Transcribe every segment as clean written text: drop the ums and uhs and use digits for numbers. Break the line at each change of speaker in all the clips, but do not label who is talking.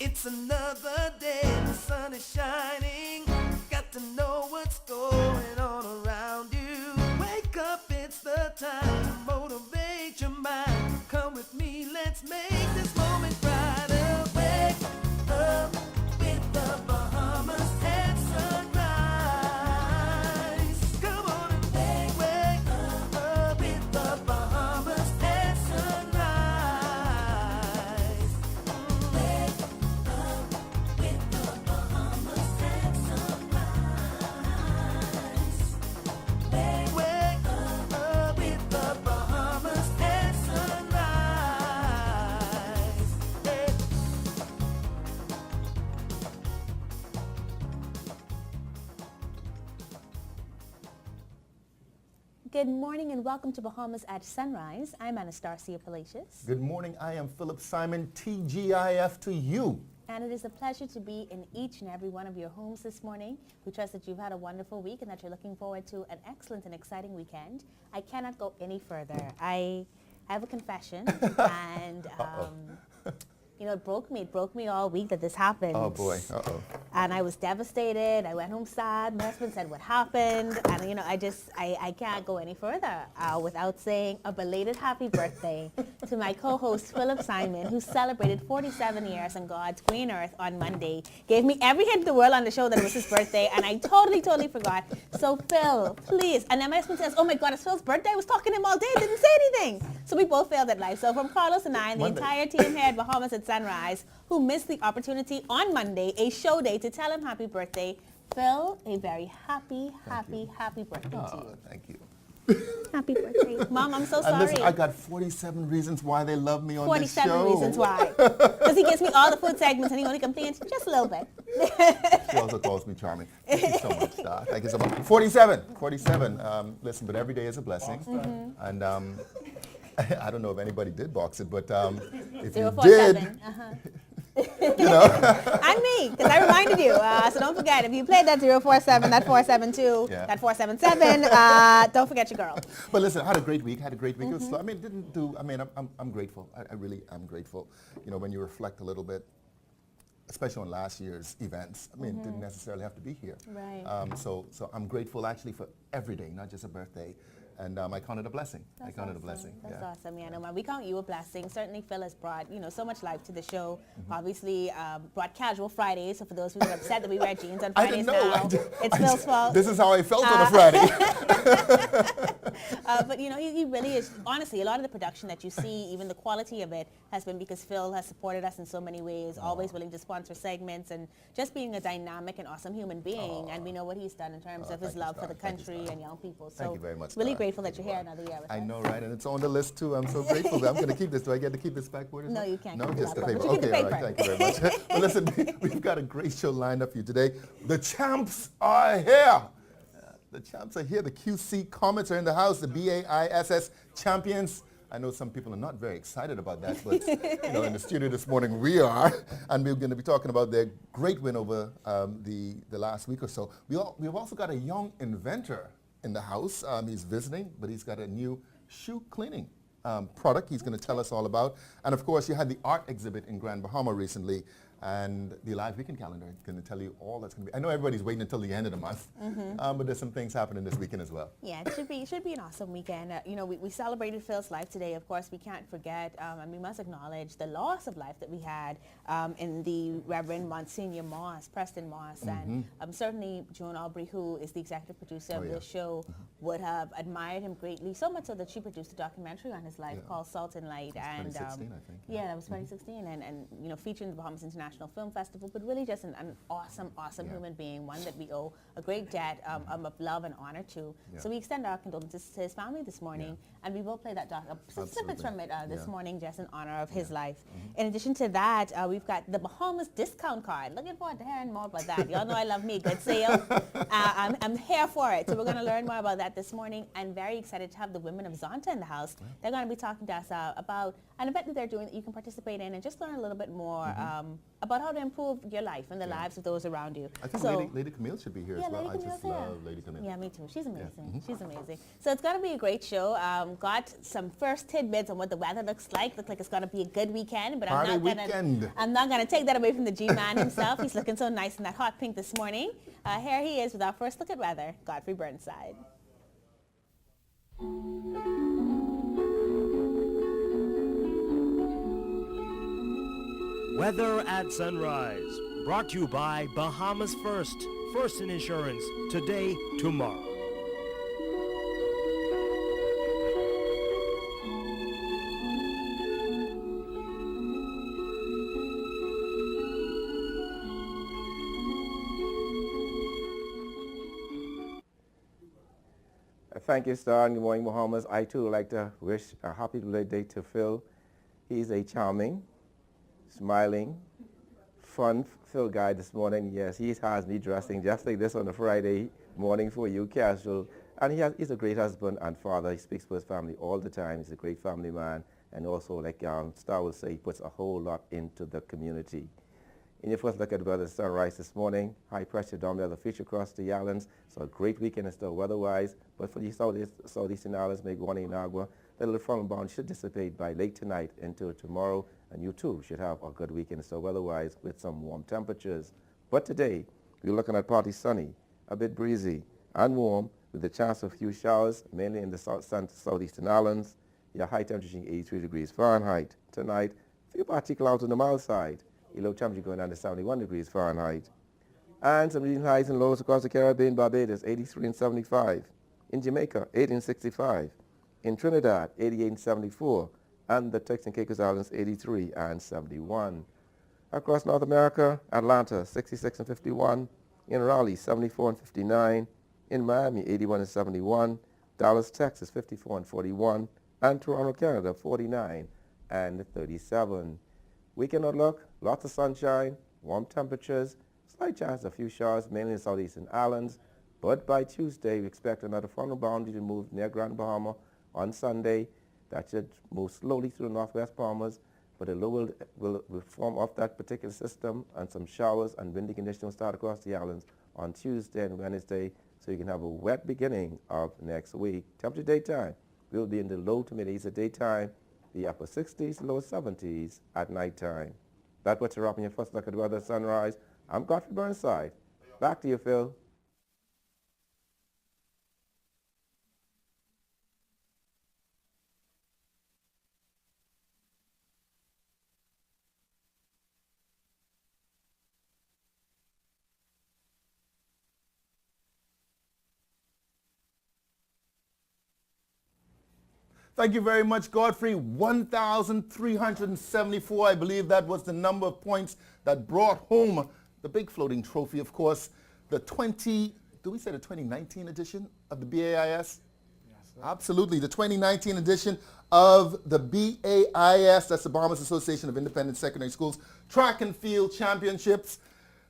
It's another day, the sun is shining. Got to know what's going on around you. Wake up, it's the time to motivate your mind. Come with me, let's make this moment brighter. Wake up with the Bahamas at sunrise. Come on and wake up with the Bahamas at sunrise. Wake up with the Bahamas at sunrise. Wake up with the Bahamas at sunrise. Hey.
Good morning and welcome to Bahamas at Sunrise. I'm Anastasia Palacios.
Good morning. I am Philip Simon, TGIF to you.
And it is a pleasure to be in each and every one of your homes this morning. We trust that you've had a wonderful week and that you're looking forward to an excellent and exciting weekend. I cannot go any further. I have a confession and you know, it broke me all week that this happened.
Oh boy. Uh-oh.
And I was devastated. I went home sad. My husband said what happened. And, you know, I can't go any further without saying a belated happy birthday to my co-host, Philip Simon, who celebrated 47 years on God's green earth on Monday. Gave me every hint in the world on the show that it was his birthday, and I totally forgot. So, Phil, please. And then my husband says, oh, my God, it's Phil's birthday. I was talking to him all day. Didn't say anything. So we both failed at life. So from Carlos and I and the entire team here at Bahamas at Sunrise, who missed the opportunity on Monday, a show day, to tell him happy birthday. Phil, a very happy birthday to you.
Thank you.
Happy birthday. Mom, I'm so
And
sorry.
listen, I got 47 reasons why they love me on this show.
47 reasons why. Because he gives me all the food segments and he only complains just a little bit.
She also calls me charming. Thank you so much, Star. Thank you so much. 47. Listen, but every day is a blessing. And I don't know if anybody did box it, but if you
047.
did, you know.
And me, because I reminded you. So don't forget, if you played that 047, that 472,
Yeah.
that 477, don't forget your girl.
But listen, I had a great week. It was slow. I mean, I'm grateful. I really am grateful. You know, when you reflect a little bit, especially on last year's events. I mean, it didn't necessarily have to be here.
Right.
So I'm grateful actually for every day, not just a birthday. And I count it a blessing.
That's
a
awesome.
blessing.
That's
Yeah.
awesome. Yeah, no, man, we count you a blessing. Certainly, Phil has brought, you know, so much life to the show. Obviously, brought casual Fridays. So for those who are upset that we wear jeans on
I
Fridays
didn't know.
now, it's Phil's fault.
This is how I felt on a Friday.
But you know, he really is. Honestly, a lot of the production that you see, even the quality of it, has been because Phil has supported us in so many ways. Always willing to sponsor segments and just being a dynamic and awesome human being. And we know what he's done in terms of his
thank you,
love for
Star.
the
Thank you,
country
Star.
and young people. So
Thank you very much,
really
Star.
grateful that you're here another year with
I
us.
know, right? And it's on the list too. I'm so grateful. I'm going to keep this. Do I get to keep this backboard as
No,
well?
you can't
No,
keep the
just the
backboard,
paper.
but you keep
Okay,
the
all right.
paper.
Thank you very much. Well, listen, we've got a great show lined up for you today. The champs are here. The champs are here. The QC Comets are in the house. The BAISS champions. I know some people are not very excited about that, but you know, in the studio this morning we are, and we're going to be talking about their great win over the last week or so. We've also got a young inventor in the house. He's visiting, but he's got a new shoe cleaning product he's going to tell us all about. And of course, you had the art exhibit in Grand Bahama recently, and the live weekend calendar is going to tell you all that's going to be. I know everybody's waiting until the end of the month, but there's some things happening this weekend as well.
Yeah, it should be an awesome weekend. You know, we celebrated Phil's life today. Of course, we can't forget, and we must acknowledge the loss of life that we had in the Reverend Monsignor Moss, Preston Moss, and certainly Joan Aubrey, who is the executive producer of this show, would have admired him greatly, so much so that she produced a documentary on his life called Salt and Light.
That's 2016, I think.
Yeah, that was 2016, and you know, featuring the Bahamas International Film Festival, but really just an awesome human being, one that we owe a great debt of love and honor to.
Yeah.
So we extend our condolences to his family this morning, and we will play that some snippets from it this morning just in honor of his life. In addition to that, we've got the Bahamas discount card. Looking forward to hearing more about that. Y'all know I love me a good sale. I'm here for it. So we're going to learn more about that this morning, and very excited to have the women of Zonta in the house. They're going to be talking to us about an event that they're doing that you can participate in and just learn a little bit more about how to improve your life and the lives of those around you.
I think
So,
Lady Camille should be here
yeah,
as well.
Lady
I just
Camille's here.
love Lady Camille.
Yeah, me too. She's amazing.
Mm-hmm.
She's amazing. So it's going to be a great show. Got some first tidbits on what the weather looks like. Looks like it's going to be a good weekend. But
Party
I'm
weekend.
not going to take that away from the G-Man himself. He's looking so nice in that hot pink this morning. Here he is with our first look at weather. Godfrey Burnside.
Weather at sunrise, brought to you by Bahamas First. First in insurance, today, tomorrow.
Thank you, Star, and good morning, Bahamas. I too would like to wish a happy belated day to Phil. He's a charming, smiling, fun-filled guy this morning. Yes, he has me dressing just like this on a Friday morning for you, casual. And he's a great husband and father. He speaks for his family all the time. He's a great family man. And also, like Star will say, he puts a whole lot into the community. In your first look at weather, sunrise this morning, high pressure dominated the feature across the islands. So a great weekend is still weather-wise. But for the southeastern islands, maybe one in Agua, the little front bound should dissipate by late tonight into tomorrow. And you too should have a good weekend still weather-wise with some warm temperatures. But today, we're looking at partly sunny, a bit breezy, and warm with the chance of a few showers, mainly in the southeastern islands. Your high temperature 83 degrees Fahrenheit. Tonight, a few partly clouds on the mild side. Your low temperature going down to 71 degrees Fahrenheit. And some regional highs and lows across the Caribbean, Barbados, 83 and 75. In Jamaica, 80 and 65. In Trinidad, 88 and 74. And the Turks and Caicos Islands, 83 and 71. Across North America, Atlanta, 66 and 51. In Raleigh, 74 and 59. In Miami, 81 and 71. Dallas, Texas, 54 and 41. And Toronto, Canada, 49 and 37. Weekend outlook, lots of sunshine, warm temperatures, slight chance of a few showers, mainly in the southeastern islands. But by Tuesday, we expect another frontal boundary to move near Grand Bahama on Sunday. That should move slowly through the northwest Bahamas, but a low will form off that particular system, and some showers and windy conditions will start across the islands on Tuesday and Wednesday, so you can have a wet beginning of next week. Temperature daytime will be in the low to mid-80s at daytime, the upper 60s, lower 70s at nighttime. That puts a wrap on your first look at weather sunrise. I'm Godfrey Burnside. Back to you, Phil.
Thank you very much, Godfrey. 1,374, I believe that was the number of points that brought home the big floating trophy, of course. The 2019 edition of the BAIS?
Yes, sir.
Absolutely, the 2019 edition of the BAIS, that's the Bahamas Association of Independent Secondary Schools, Track and Field Championships.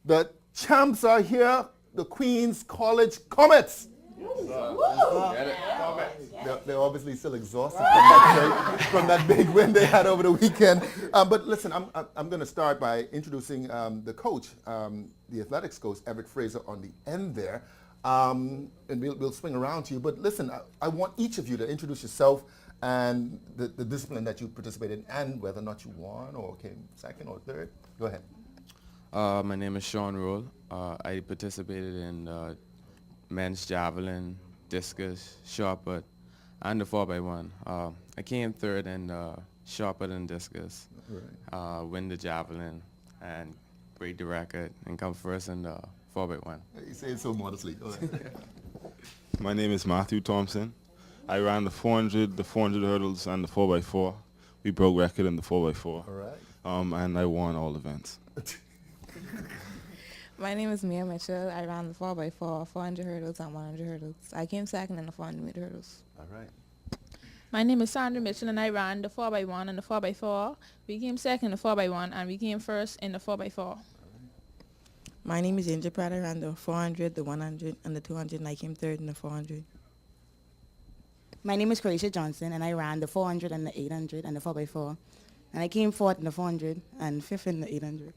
The champs are here, the Queens College Comets. They're obviously still exhausted from that big win they had over the weekend. But listen, I'm going to start by introducing the coach, the athletics coach, Everett Fraser, on the end there. And we'll swing around to you. But listen, I want each of you to introduce yourself and the discipline that you participated in and whether or not you won or came second or third. Go ahead.
My name is Sean Roll. I participated in men's javelin, discus, shot put, and the 4x1. I came third in shot put and discus, win the javelin, and break the record, and come first in the 4x1.
You say it so modestly. Go ahead.
My name is Matthew Thompson. I ran the 400 hurdles, and the 4x4. We broke record in the 4x4.
All right.
And I won all events.
My name is Mia Mitchell. I ran the 4x4, 400 hurdles and 100 hurdles. I came second in the 400 meter hurdles.
All right.
My name is Sandra Mitchell, and I ran the 4x1 and the 4x4. We came second in the 4x1, and we came first in the 4x4.
My name is Angel Pratt. I ran the 400, the 100, and the 200, and I came third in the 400.
My name is Croatia Johnson, and I ran the 400 and the 800 and the 4x4. And I came fourth in the 400 and fifth in the 800.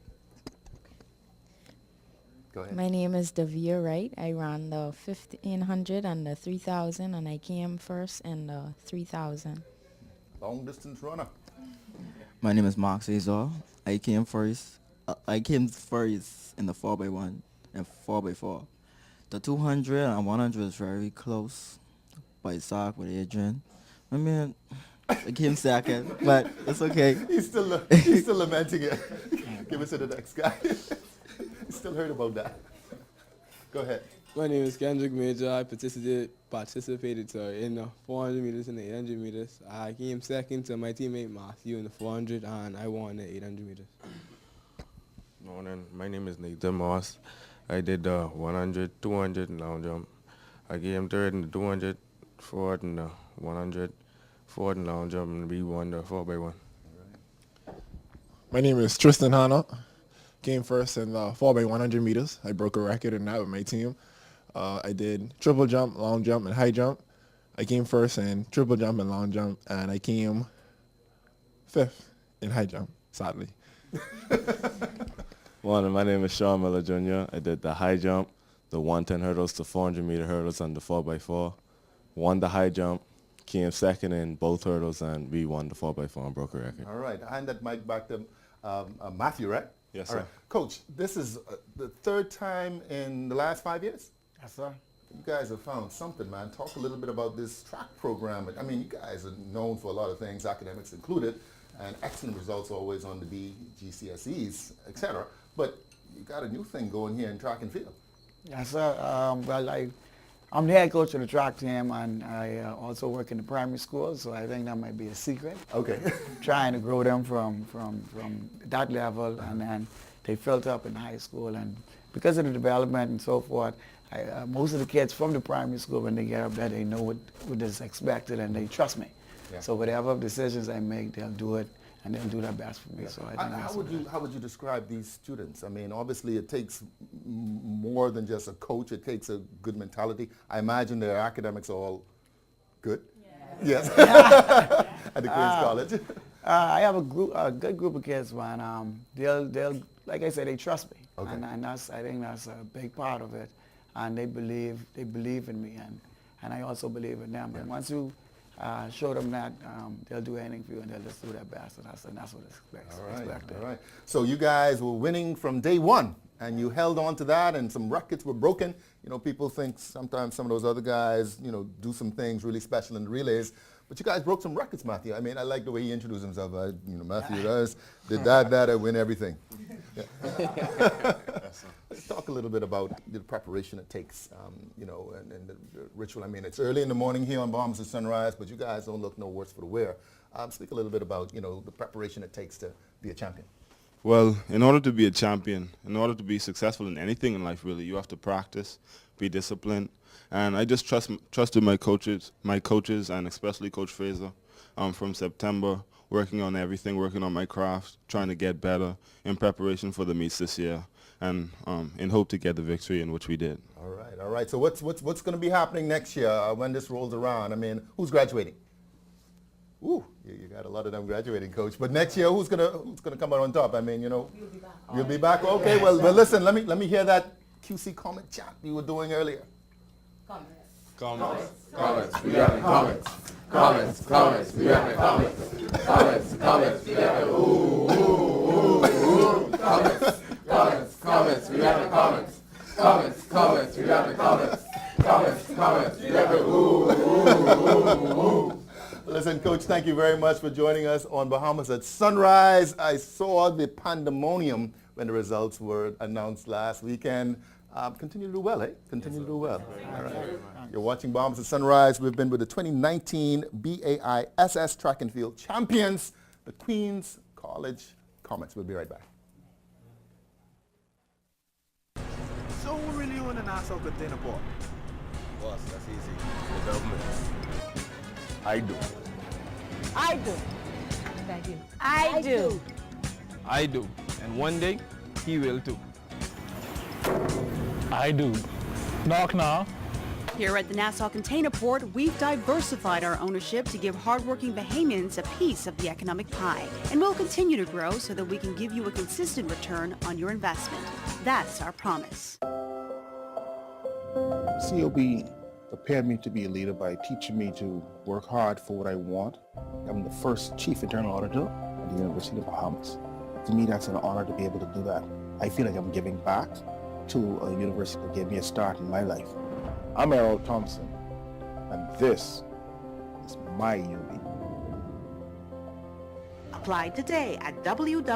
Go ahead.
My name is Davia Wright. I ran the 1500 and the 3000, and I came first in the 3000.
Long distance runner.
My name is Mark Cesar. I came first. I came first in the 4x1 and 4x4. The 200 and 100 is very close. By Sock with Adrian. I mean, I came second, but it's okay.
He's still lamenting it. Give it to the next guy. He still heard about that. Go ahead.
My name is Kendrick Major. I participated in the 400 meters and the 800 meters. I came second to my teammate Matthew in the 400, and I won the 800 meters.
Morning. My name is Nathan Moss. I did the 100, 200 and long jump. I came third in the 200, fourth in the 100, fourth in long jump, and we won the 4x1.
My name is Tristan Hanna. Came first in the 4x100 meters. I broke a record in that with my team. I did triple jump, long jump, and high jump. I came first in triple jump and long jump, and I came fifth in high jump, sadly.
Morning. My name is Sean Miller Jr. I did the high jump, the 110 hurdles, the 400 meter hurdles, and the 4x4. Won the high jump, came second in both hurdles, and we won the 4x4 and broke a record.
All right. Hand that mic back to Matthew, right?
Yes,
All
sir.
right. Coach, this is the third time in the last 5 years?
Yes, sir.
You guys have found something, man. Talk a little bit about this track program. I mean, you guys are known for a lot of things, academics included, and excellent results always on the BGCSEs, etc. But you got a new thing going here in track and field.
Yes, sir. Well, I'm the head coach of the track team, and I also work in the primary school, so I think that might be a secret.
Okay.
Trying to grow them from that level, and then they filter up in high school. And because of the development and so forth, most of the kids from the primary school, when they get up there, they know what is expected, and they trust me.
Yeah.
So whatever decisions I make, they'll do it, and they'll do their best for me. So I think
how would you describe these students? I mean, obviously it takes more than just a coach. It takes a good mentality. I imagine their academics are all good. Yes. At the Queen's College.
I have a good group of kids, man. They'll like I said, they trust me,
Okay.
and I think that's a big part of it. And they believe in me, and I also believe in them. And once you show them that, they'll do anything for you, and they'll just do their best, and that's what it's expected.
All right. So you guys were winning from day one, and you held on to that, and some records were broken. You know, people think sometimes some of those other guys, you know, do some things really special in the relays, but you guys broke some records, Matthew. I mean, I like the way he introduced himself. Matthew does, did that, I win everything. Yeah. Let's talk a little bit about the preparation it takes, you know, and the ritual. I mean, it's early in the morning here on Bahamas at sunrise, but you guys don't look no worse for the wear. Speak a little bit about, you know, the preparation it takes to be a champion.
Well, in order to be a champion, in order to be successful in anything in life, really, you have to practice, be disciplined, and I just trusted my coaches, and especially Coach Fraser, from September, working on everything, working on my craft, trying to get better in preparation for the meets this year, and in hope to get the victory, in which we did.
All right. So what's going to be happening next year when this rolls around? I mean, who's graduating? Ooh, you got a lot of them graduating, Coach. But next year, who's gonna come out on top? I mean, you know, you'll be back. Okay. Well, listen. Let me hear that QC comment chant you were doing earlier.
Comments. We got the comments. Comments. We got the comments. Comments. We got the ooh. Comments. We got the comments. Comments. We got the comments. Comments. We got the ooh.
Listen, Coach, thank you very much for joining us on Bahamas at Sunrise. I saw the pandemonium when the results were announced last weekend. Continue to do well, eh? Continue to do well. All right. You're watching Bahamas at Sunrise. We've been with the 2019 BAISS Track and Field Champions, the Queen's College Comets. We'll be right back.
So who really own the Nassau Container Port?
Boss, that's easy. The government.
I do.
Thank you.
I do.
I do. And one day, he will too.
I do. Knock knock.
Here at the Nassau Container Port, we've diversified our ownership to give hardworking Bahamians a piece of the economic pie. And we'll continue to grow so that we can give you a consistent return on your investment. That's our promise.
COB prepared me to be a leader by teaching me to work hard for what I want. I'm the first chief internal auditor at the University of the Bahamas. To me, that's an honor to be able to do that. I feel like I'm giving back to a university that gave me a start in my life. I'm Errol Thompson, and this is my UB.
Apply today at www.ub.edu.bs.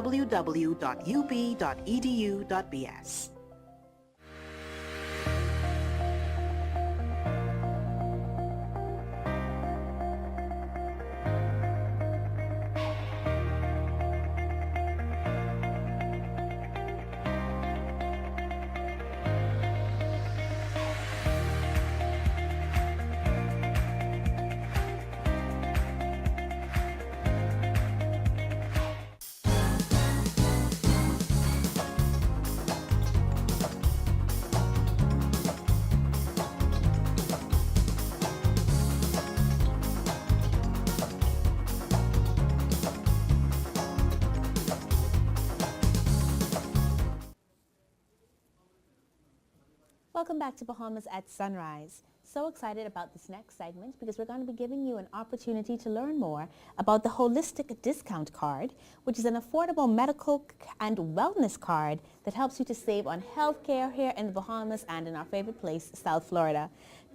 Welcome back to Bahamas at Sunrise. So excited about this next segment because we're going to be giving you an opportunity to learn more about the Holistic Discount Card, which is an affordable medical and wellness card that helps you to save on health care here in the Bahamas and in our favorite place, South Florida.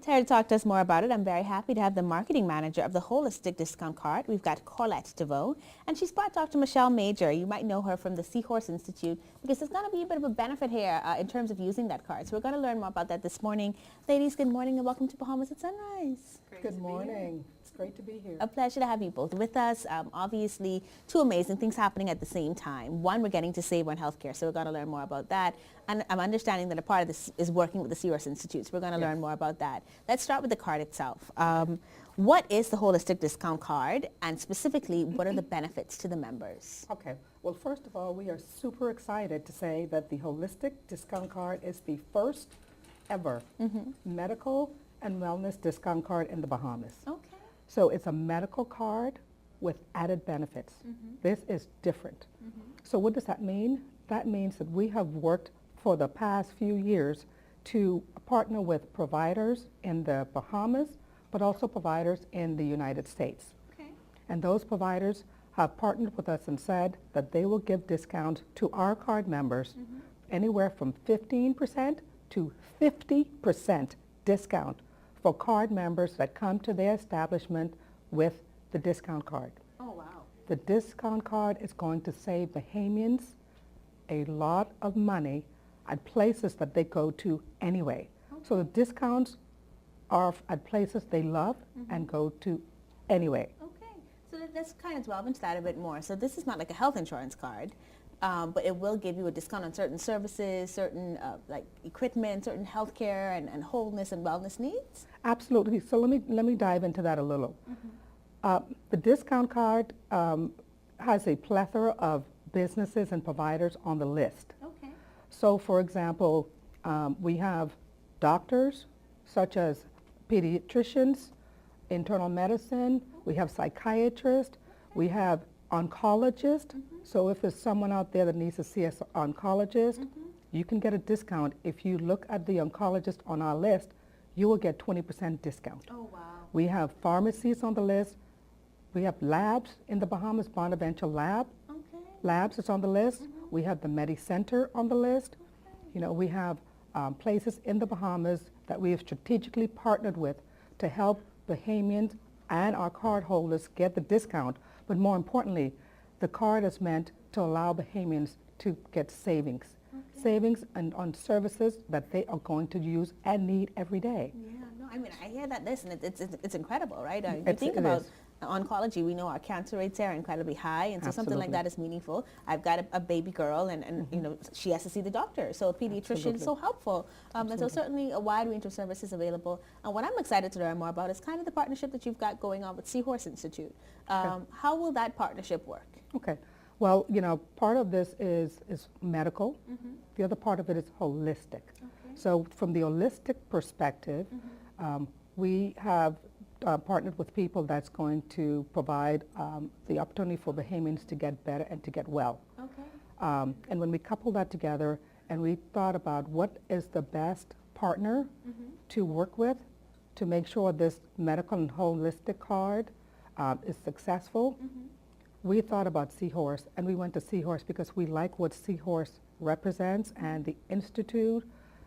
Here to talk to us more about it, I'm very happy to have the marketing manager of the Holistic Discount Card. We've got Colette DeVoe, and she's brought Dr. Michelle Major. You might know her from the Seahorse Institute because there's going to be a bit of a benefit here in terms of using that card. So we're going to learn more about that this morning. Ladies, good morning and welcome to Bahamas at Sunrise.
Good morning. It's great to be here.
A pleasure to have you both with us. Obviously, two amazing things happening at the same time. One, we're getting to save on healthcare, so we're going to learn more about that. And I'm understanding that a part of this is working with the Seahorse Institute, so we're going to learn more about that. Let's start with the card itself. What is the Holistic Discount Card, and specifically, what are the benefits to the members?
Okay. Well, first of all, we are super excited to say that the Holistic Discount Card is the first ever medical and wellness discount card in the Bahamas.
Okay.
So it's a medical card with added benefits. This is different. So what does that mean? That means that we have worked for the past few years to partner with providers in the Bahamas, but also providers in the United States.
Okay.
And those providers have partnered with us and said that they will give discounts to our card members anywhere from 15% to 50% discount for card members that come to their establishment with the discount card.
Oh, wow.
The discount card is going to save Bahamians a lot of money at places that they go to anyway. So the discounts are at places they love and go to anyway.
Okay, so let's kind of delve into that a bit more. So this is not like a health insurance card, but it will give you a discount on certain services, certain like equipment, certain healthcare and wholeness and wellness needs?
Absolutely. So let me dive into that a little. The discount card has a plethora of businesses and providers on the list.
Okay.
So for example, we have doctors such as pediatricians, internal medicine, we have psychiatrists, we have oncologists. So if there's someone out there that needs to see an oncologist, you can get a discount. If you look at the oncologist on our list, you will get 20% discount.
Oh, wow.
We have pharmacies on the list. We have labs in the Bahamas, Bonaventure Lab.
Okay.
Labs is on the list. We have the Medi Center on the list. You know, we have places in the Bahamas that we have strategically partnered with to help Bahamians and our card holders get the discount. But more importantly, the card is meant to allow Bahamians to get savings. Savings on services that they are going to use and need every day.
Yeah, no, I mean, I hear that list, and it's incredible, right? You
It
think about
is.
oncology, we know our cancer rates there are incredibly high, and so something like
Absolutely.
that is meaningful. I've got a baby girl, and you know, she has to see the doctor, so a pediatrician is so helpful. And so certainly a wide range of services available. And what I'm excited to learn more about is kind of the partnership that you've got going on with Seahorse Institute. How will that partnership work?
Okay. Well, you know, part of this is medical. The other part of it is holistic. So from the holistic perspective, we have partnered with people that's going to provide the opportunity for Bahamians to get better and to get well.
Okay.
And when we couple that together and we thought about what is the best partner to work with to make sure this medical and holistic card is successful. We thought about Seahorse, and we went to Seahorse because we like what Seahorse represents and the Institute.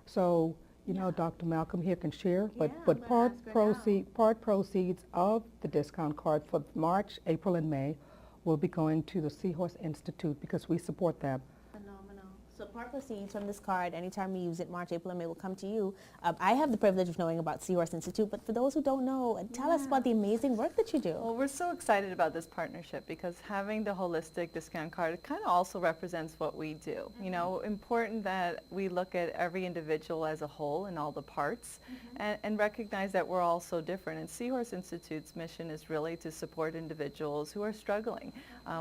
So, you know, Dr. Malcolm here can share, but part proceeds of the discount card for March, April, and May will be going to the Seahorse Institute because we support them.
Phenomenal. So part proceeds from this card, anytime we use it, March, April, and May, will come to you. I have the privilege of knowing about Seahorse Institute, but for those who don't know, tell us about the amazing work that you do.
Well, we're so excited about this partnership because having the holistic discount card kind of also represents what we do. You know, important that we look at every individual as a whole and all the parts and recognize that we're all so different. And Seahorse Institute's mission is really to support individuals who are struggling.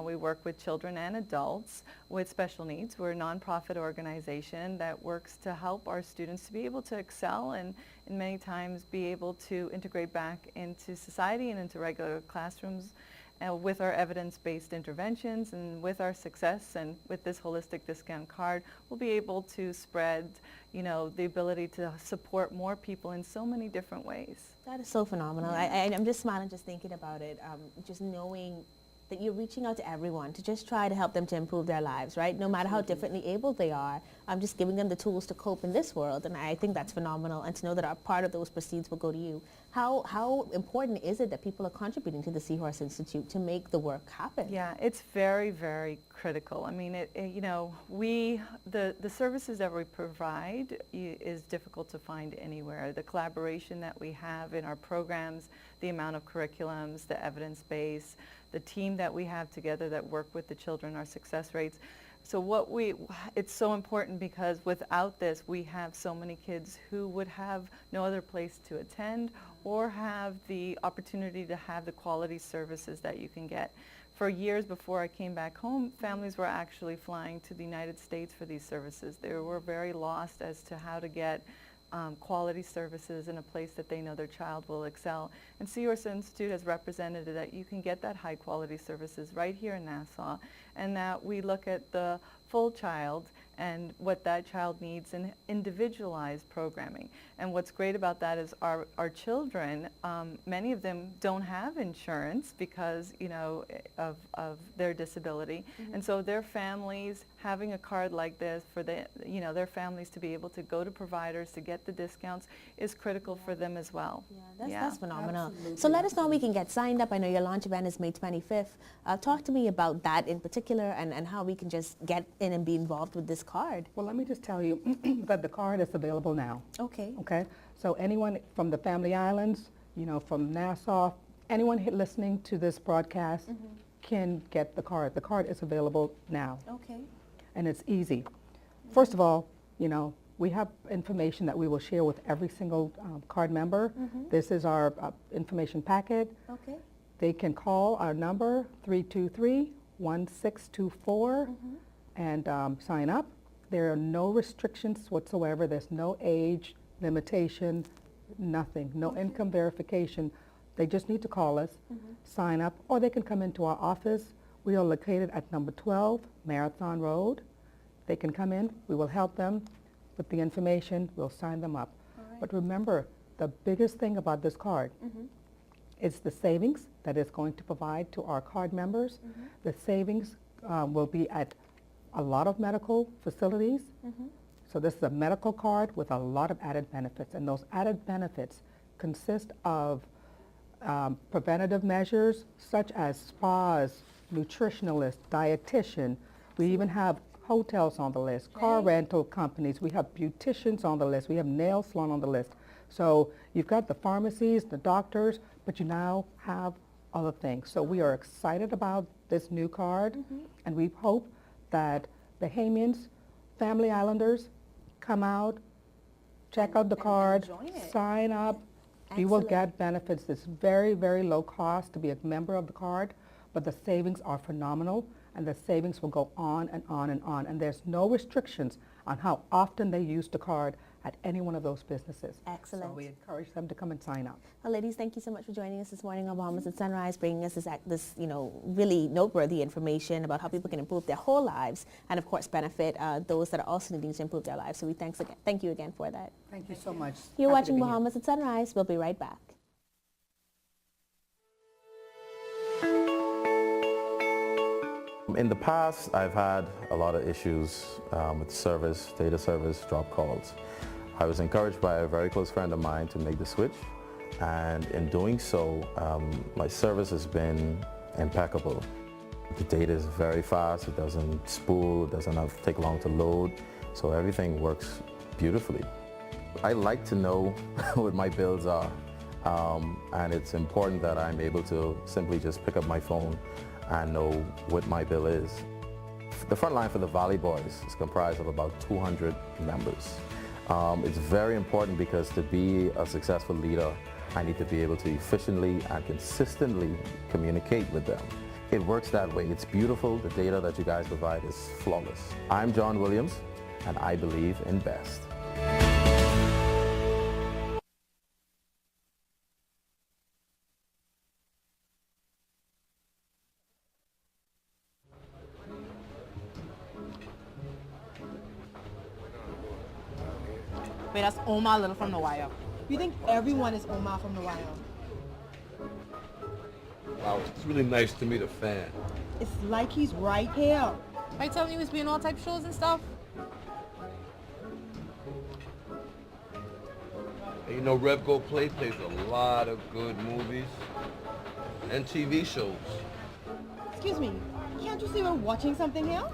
We work with children and adults with special needs. We're a nonprofit organization that works to help our students to be able to excel and many times be able to integrate back into society and into regular classrooms with our evidence-based interventions, and with our success and with this holistic discount card, we'll be able to spread, you know, the ability to support more people in so many different ways.
That is so phenomenal. I'm just smiling just thinking about it, just knowing that you're reaching out to everyone to just try to help them to improve their lives, right? No matter how differently able they are, I'm just giving them the tools to cope in this world, and I think that's phenomenal. And to know that a part of those proceeds will go to you. How important is it that people are contributing to the Seahorse Institute to make the work happen?
Yeah, it's very, very critical. I mean, you know, the services that we provide is difficult to find anywhere. The collaboration that we have in our programs, the amount of curriculums, the evidence base, the team that we have together that work with the children, our success rates. So it's so important because without this, we have so many kids who would have no other place to attend or have the opportunity to have the quality services that you can get. For years before I came back home, families were actually flying to the United States for these services. They were very lost as to how to get quality services in a place that they know their child will excel. And Seahorse Institute has represented that you can get that high quality services right here in Nassau, and that we look at the full child and what that child needs in individualized programming. And what's great about that is our children, many of them don't have insurance because, you know, of their disability. And so their families having a card like this for their families to be able to go to providers to get the discounts is critical for them as well.
That's phenomenal. Absolutely. So let us know how we can get signed up. I know your launch event is May 25th. Talk to me about that in particular and how we can just get in and be involved with this card.
Well, let me just tell you that the card is available now.
Okay.
Okay. So anyone from the Family Islands, you know, from Nassau, anyone listening to this broadcast can get the card. The card is available now.
Okay.
And it's easy. First of all, you know, we have information that we will share with every single card member. This is our information packet.
Okay.
They can call our number, 323-1624, and sign up. There are no restrictions whatsoever. There's no age limitation, nothing, no income verification. They just need to call us, sign up, or they can come into our office. We are located at number 12 Marathon Road. They can come in. We will help them with the information. We'll sign them up. But remember, the biggest thing about this card is the savings that it's going to provide to our card members. The savings will be at a lot of medical facilities. So this is a medical card with a lot of added benefits, and those added benefits consist of preventative measures such as spas, nutritionalists, dietitian. We even have hotels on the list, car rental companies. We have beauticians on the list. We have nail salon on the list. So you've got the pharmacies, the doctors, but you now have other things. So we are excited about this new card, and we hope that Bahamians, Family Islanders, come out, check out the card, sign up. You will get benefits. It's very, very low cost to be a member of the card, but the savings are phenomenal, and the savings will go on and on and on. And there's no restrictions on how often they use the card, at any one of those businesses.
Excellent.
So we encourage them to come and sign up.
Well, ladies, thank you so much for joining us this morning on Bahamas at Sunrise, bringing us this really noteworthy information about how people can improve their whole lives and, of course, benefit those that are also needing to improve their lives. So we thank you again for that.
Thank you so much.
You're
Happy to
watching
be here.
Bahamas at Sunrise. We'll be right back.
In the past, I've had a lot of issues with service, data service, drop calls. I was encouraged by a very close friend of mine to make the switch, and in doing so, my service has been impeccable. The data is very fast, it doesn't spool, it doesn't take long to load, so everything works beautifully. I like to know what my bills are, and it's important that I'm able to simply just pick up my phone and know what my bill is. The front line for the Valley Boys is comprised of about 200 members. It's very important because to be a successful leader, I need to be able to efficiently and consistently communicate with them. It works that way. It's beautiful. The data that you guys provide is flawless. I'm John Williams, and I believe in best.
Wait, that's Omar Little from The Wire. You think everyone is Omar from The Wire?
Wow, it's really nice to meet a fan.
It's like he's right here. I telling you he's being all type shows and stuff?
And you know, Rev Go Play plays a lot of good movies and TV shows.
Excuse me, can't you see we're watching something else?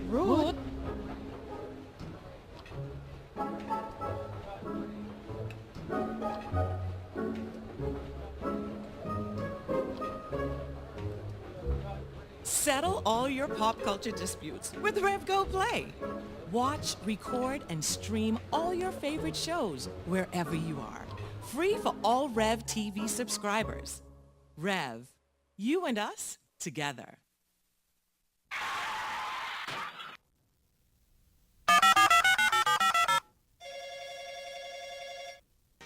Rude.
Settle all your pop culture disputes with Rev Go Play. Watch, record, and stream all your favorite shows wherever you are. Free for all Rev TV subscribers. Rev, you and us together.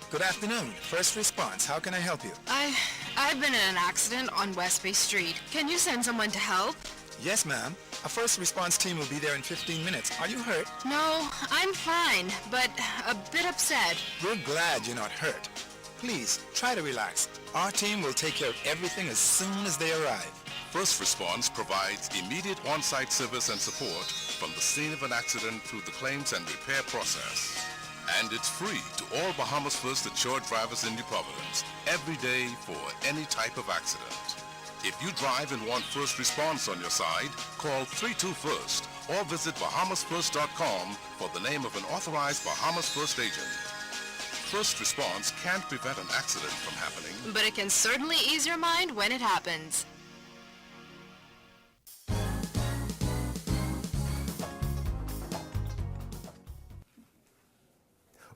Good afternoon. First response. How can I help you?
I've been in an accident on West Bay Street. Can you send someone to help?
Yes, ma'am. A first response team will be there in 15 minutes. Are you hurt?
No, I'm fine, but a bit upset.
We're glad you're not hurt. Please, try to relax. Our team will take care of everything as soon as they arrive.
First Response provides immediate on-site service and support from the scene of an accident through the claims and repair process. And it's free to all Bahamas First insured drivers in New Providence every day for any type of accident. If you drive and want first response on your side, call 321st or visit bahamasfirst.com for the name of an authorized Bahamas First agent. First response can't prevent an accident from happening,
But it can certainly ease your mind when it happens.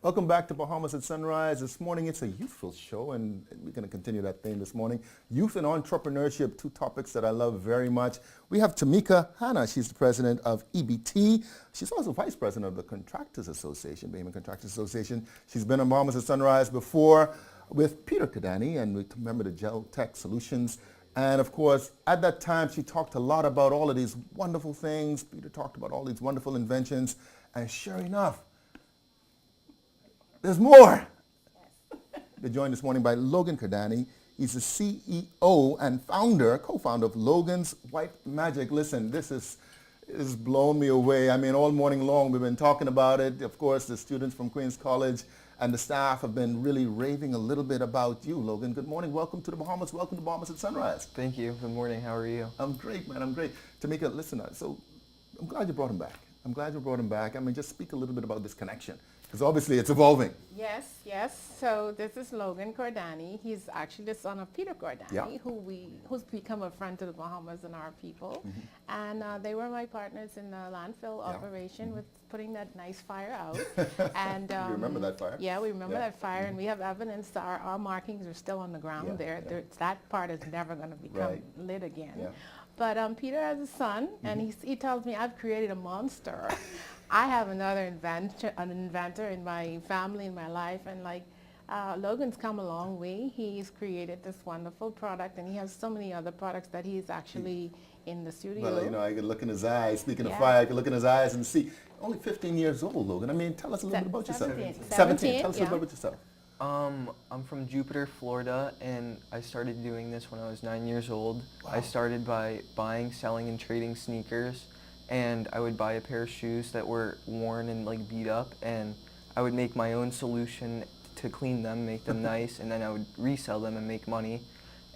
Welcome back to Bahamas at Sunrise. This morning it's a youthful show, and we're going to continue that theme this morning. Youth and entrepreneurship, two topics that I love very much. We have Tamika Hanna. She's the president of EBT. She's also vice president of the Contractors Association, Bahamian Contractors Association. She's been on Bahamas at Sunrise before with Peter Kadani, and we remember the Gel Tech Solutions. And of course, at that time, she talked a lot about all of these wonderful things. Peter talked about all these wonderful inventions, and sure enough, there's more. They're joined this morning by Logan Kadani. He's the CEO and founder, co-founder of Logan's White Magic. Listen, this has blown me away. I mean, all morning long we've been talking about it. Of course, the students from Queens College and the staff have been really raving a little bit about you, Logan. Good morning. Welcome to the Bahamas. Welcome to Bahamas at Sunrise.
Thank you. Good morning. How are you?
I'm great, man. I'm great. Tamika, listen, so I'm glad you brought him back. I'm glad you brought him back. I mean, just speak a little bit about this connection, because obviously it's evolving.
Yes. So this is Logan Cordani. He's actually the son of Peter Cordani,
Yeah.
who's become a friend to the Bahamas and our people.
Mm-hmm.
And they were my partners in the landfill operation with putting that nice fire out. And
You remember that fire?
Yeah, we remember
Yeah.
that fire, and we have evidence that our markings are still on the ground there. That part is never going to become lit again.
Yeah.
But Peter has a son, and he tells me, I've created a monster. I have another an inventor in my family, in my life, and like Logan's come a long way. He's created this wonderful product, and he has so many other products that he's actually in the studio.
Well, you know, I could look in his eyes. Speaking of
Yeah.
fire, I could look in his eyes and see. Only 15 years old, Logan. I mean, tell us a little bit about yourself. 17. Tell us a little bit about yourself.
I'm from Jupiter, Florida, and I started doing this when I was 9 years old.
Wow.
I started by buying, selling, and trading sneakers, and I would buy a pair of shoes that were worn and like beat up, and I would make my own solution to clean them, make them nice, and then I would resell them and make money.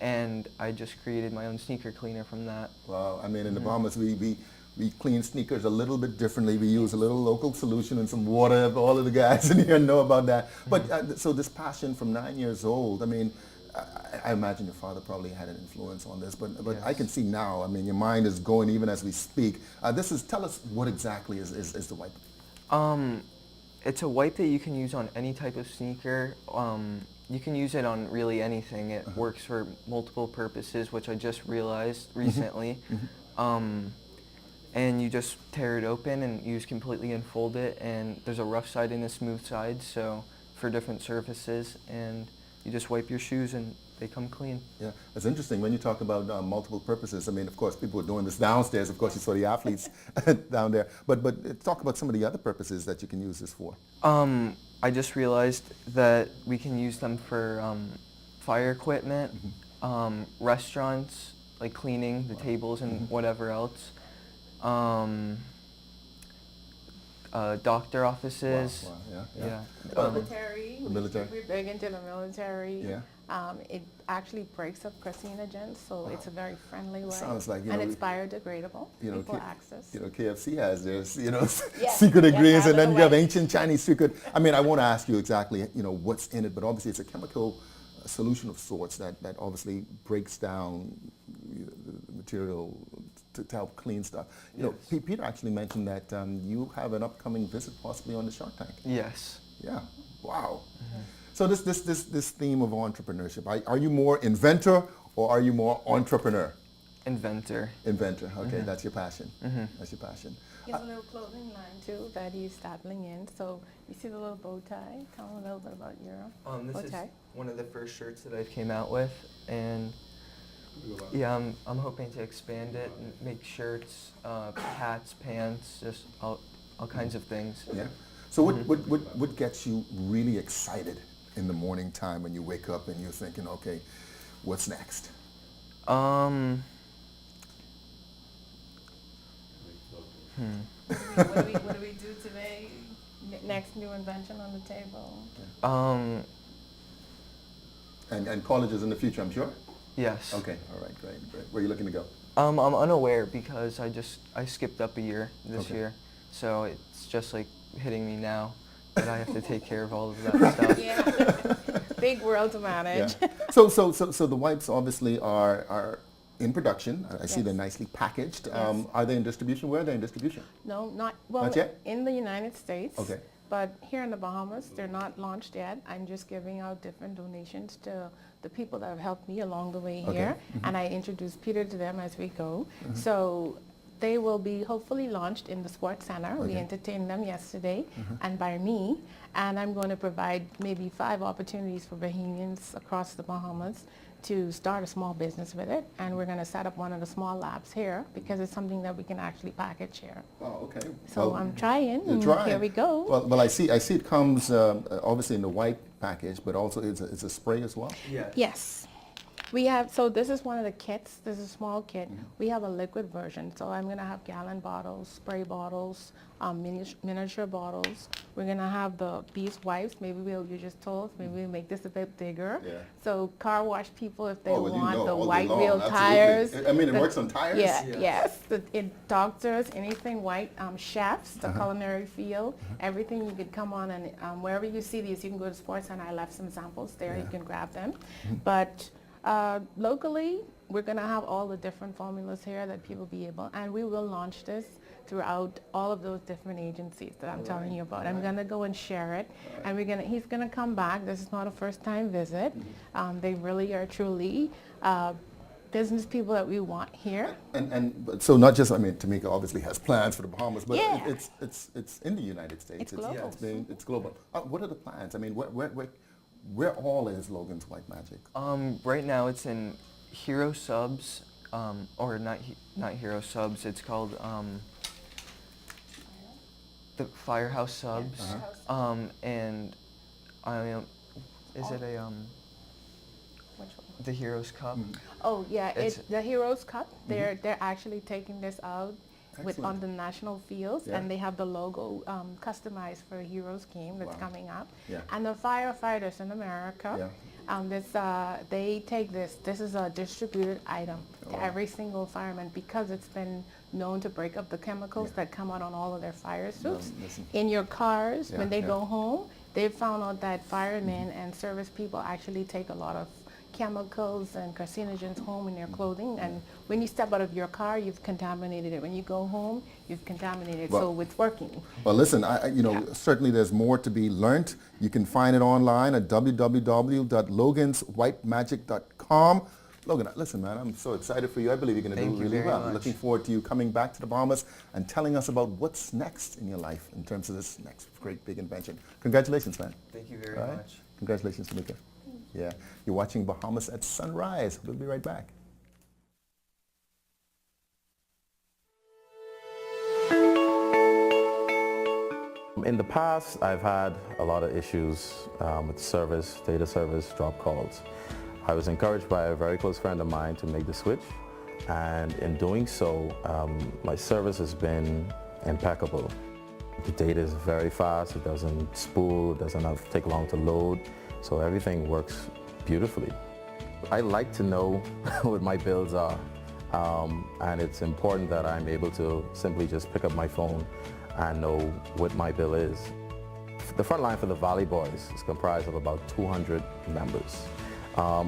And I just created my own sneaker cleaner from that.
Wow. I mean, in the Bahamas, we clean sneakers a little bit differently. We use a little local solution and some water. All of the guys in here know about that. But so this passion from 9 years old, I mean, I imagine your father probably had an influence on this, but
Yes.
I can see now, I mean, your mind is going even as we speak. Tell us what exactly is the wipe?
It's a wipe that you can use on any type of sneaker. You can use it on really anything. It works for multiple purposes, which I just realized recently. And you just tear it open and you just completely unfold it, and there's a rough side and a smooth side, so for different surfaces, and you just wipe your shoes and they come clean.
Yeah, it's interesting when you talk about multiple purposes. I mean, of course, people are doing this downstairs. Of course, you saw the athletes down there. But talk about some of the other purposes that you can use this for.
I just realized that we can use them for fire equipment, restaurants, like cleaning the tables and whatever else. Doctor offices.
Wow. Yeah.
Military.
The military.
We're big into the military.
Yeah.
It actually breaks up carcinogens, so it's a very friendly way.
Sounds like, you
and
know,
it's biodegradable.
You know,
Equal access.
You know, KFC has their, you know,
Yes.
secret ingredients,
Yes,
and then you have
right.
ancient Chinese secret. I mean, I won't ask you exactly, you know, what's in it, but obviously it's a chemical solution of sorts that obviously breaks down the material to help clean stuff. You know, Peter actually mentioned that you have an upcoming visit possibly on the Shark Tank.
Yes.
Yeah. Wow. So this theme of entrepreneurship, are you more inventor or are you more entrepreneur?
Inventor.
Inventor. Okay, that's your passion. That's your passion.
He has a little clothing line too that he's dabbling in. So you see the little bow tie. Tell him a little bit about your bow
This is
tie.
one of the first shirts that I came out with, and yeah, I'm hoping to expand it and make shirts, hats, pants, just all kinds of things.
Yeah. So what gets you really excited in the morning time when you wake up and you're thinking, okay, what's next?
What do we do today? Next new invention on the table?
And colleges in the future, I'm sure?
Yes.
Okay, all right, great. Where are you looking to go?
I'm unaware because I skipped up a year this
Okay.
year, so it's just like hitting me now that I have to take care of all of that stuff.
Yeah. Big world to manage.
Yeah. So the wipes obviously are in production. I see they're nicely packaged.
Yes.
Are they in distribution? Where are they in distribution?
No, not well.
Not yet?
In the United States.
Okay.
But here in the Bahamas, they're not launched yet. I'm just giving out different donations to the people that have helped me along the way
Okay.
here, and I introduce Peter to them as we go. So they will be hopefully launched in the Sports Center. We
Okay.
entertained them yesterday, and by me. And I'm going to provide maybe 5 opportunities for Bahamians across the Bahamas to start a small business with it. And we're going to set up one of the small labs here because it's something that we can actually package here.
Oh, okay.
So I'm trying,
You're
and
trying.
here we go.
Well, I see it comes obviously in the white package, but also it's a spray as well.
Yeah.
Yes. We have, so this is one of the kits. This is a small kit. We have a liquid version. So I'm going to have gallon bottles, spray bottles, miniature bottles. We're going to have the bees wipes. Maybe you just told us, maybe we'll make this a bit bigger.
Yeah.
So car wash people if they
Oh, well, you
want
know,
the
all day
white
long,
wheel
absolutely.
tires.
I mean, it
The-
works on tires?
Yeah,
Yeah.
yes. Doctors, anything white, chefs, the culinary field, everything you could come on and wherever you see these, you can go to Sports and I left some samples there. You can grab them. But locally, we're going to have all the different formulas here that people be able, and we will launch this throughout all of those different agencies that I'm telling you about. I'm going to go and share it, and he's going to come back. This is not a first-time visit. They really are truly business people that we want here.
But so not just, I mean, Tamika obviously has plans for the Bahamas, but
Yeah.
it's in the United States.
It's global.
It's global. What are the plans? I mean, where all is Logan's White Magic?
Right now it's in Hero Subs, or not Hero Subs. It's called the Firehouse Subs, and is it a the Heroes Cup?
Oh yeah, it's the Heroes Cup.
Mm-hmm.
They're actually taking this out on the national fields, and they have the logo customized for the Heroes game that's coming up.
Yeah.
And the firefighters in America, they take this. This is a distributed item to every single fireman because it's been known to break up the chemicals that come out on all of their fire suits. In your cars, when they go home, they've found out that firemen and service people actually take a lot of chemicals and carcinogens home in their clothing, and when you step out of your car, you've contaminated it. When you go home, you've contaminated it. So it's working.
Well, listen, certainly there's more to be learned. You can find it online at www.loganswhitemagic.com. Logan, listen, man, I'm so excited for you. I believe you're going to do really well.
Much.
Looking forward to you coming back to the Bahamas and telling us about what's next in your life in terms of this next great big invention. Congratulations, man.
Thank you very much.
Congratulations, Tamika. Yeah, you're watching Bahamas at Sunrise. We'll be right back.
In the past, I've had a lot of issues with service, data service, drop calls. I was encouraged by a very close friend of mine to make the switch, and in doing so, my service has been impeccable. The data is very fast, it doesn't spool, it doesn't take long to load, so everything works beautifully. I like to know what my bills are, and it's important that I'm able to simply just pick up my phone and know what my bill is. The front line for the Valley Boys is comprised of about 200 members.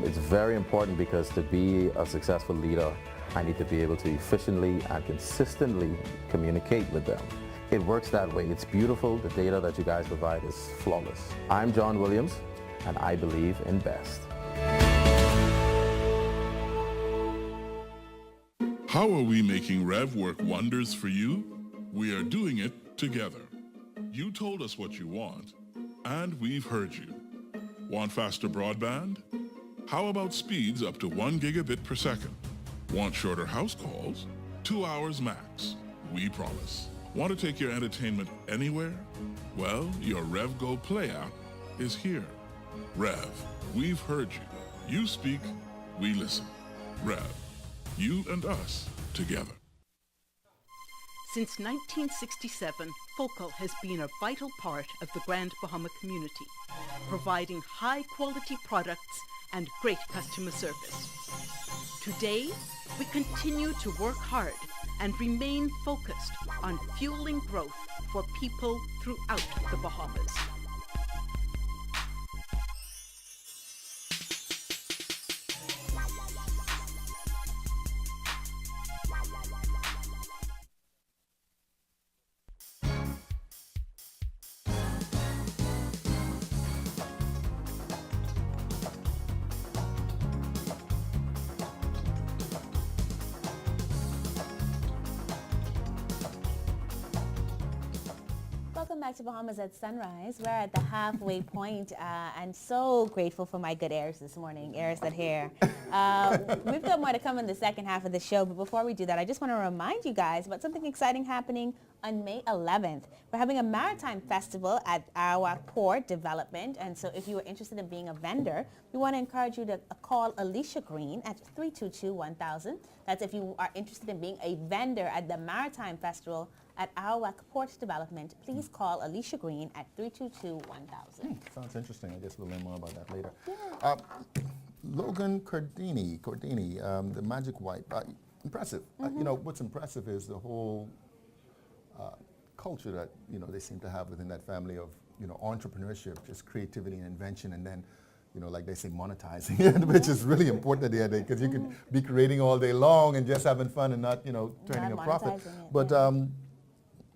It's very important because to be a successful leader, I need to be able to efficiently and consistently communicate with them. It works that way. It's beautiful. The data that you guys provide is flawless. I'm John Williams, and I believe in best.
How are we making Rev work wonders for you? We are doing it together. You told us what you want, and we've heard you. Want faster broadband? How about speeds up to 1 gigabit per second? Want shorter house calls? 2 hours max. We promise. Want to take your entertainment anywhere? Well, your Rev Go Play app is here. Rev, we've heard you. You speak, we listen. Rev, you and us together.
Since 1967, Focal has been a vital part of the Grand Bahama community, providing high-quality products and great customer service. Today, we continue to work hard and remain focused on fueling growth for people throughout the Bahamas.
Welcome back to Bahamas at Sunrise. We're at the halfway point, and so grateful for my good airs this morning, airs that hair. We've got more to come in the second half of the show, but before we do that, I just want to remind you guys about something exciting happening on May 11th. We're having a maritime festival at our port development, and so if you are interested in being a vendor, we want to encourage you to call Alicia Green at 322-1000. That's if you are interested in being a vendor at the maritime festival at Arawak Port Development. Please call Alicia Green at 322-1000.
Sounds interesting. I guess we'll learn more about that later. Logan Cordini, the Magic White, impressive. You know, what's impressive is the whole culture that, you know, they seem to have within that family of, you know, entrepreneurship, just creativity and invention, and then, you know, like they say, monetizing it, which is really important at the end of the day, because you could be creating all day long and just having fun and not, you know, turning a profit. But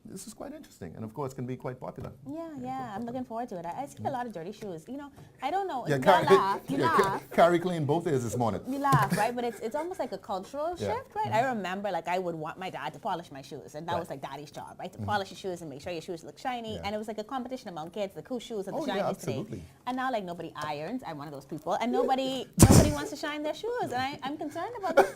this is quite interesting, and of course can be quite popular.
Yeah, I'm looking forward to it. I see a lot of dirty shoes. You know, I don't know.
Yeah,
You laugh. You laugh.
Carrie cleaned both ears this morning.
You laugh, right? But it's almost like a cultural
Yeah.
shift, right? I remember, like, I would want my dad to polish my shoes, and that was like daddy's job, right? To polish your shoes and make sure your shoes look shiny.
Yeah.
And it was like a competition among kids, the cool shoes and the
Oh, yeah,
shiniest today.
absolutely.
And now, like, nobody irons. I'm one of those people, and nobody wants to shine their shoes, and I'm concerned about this.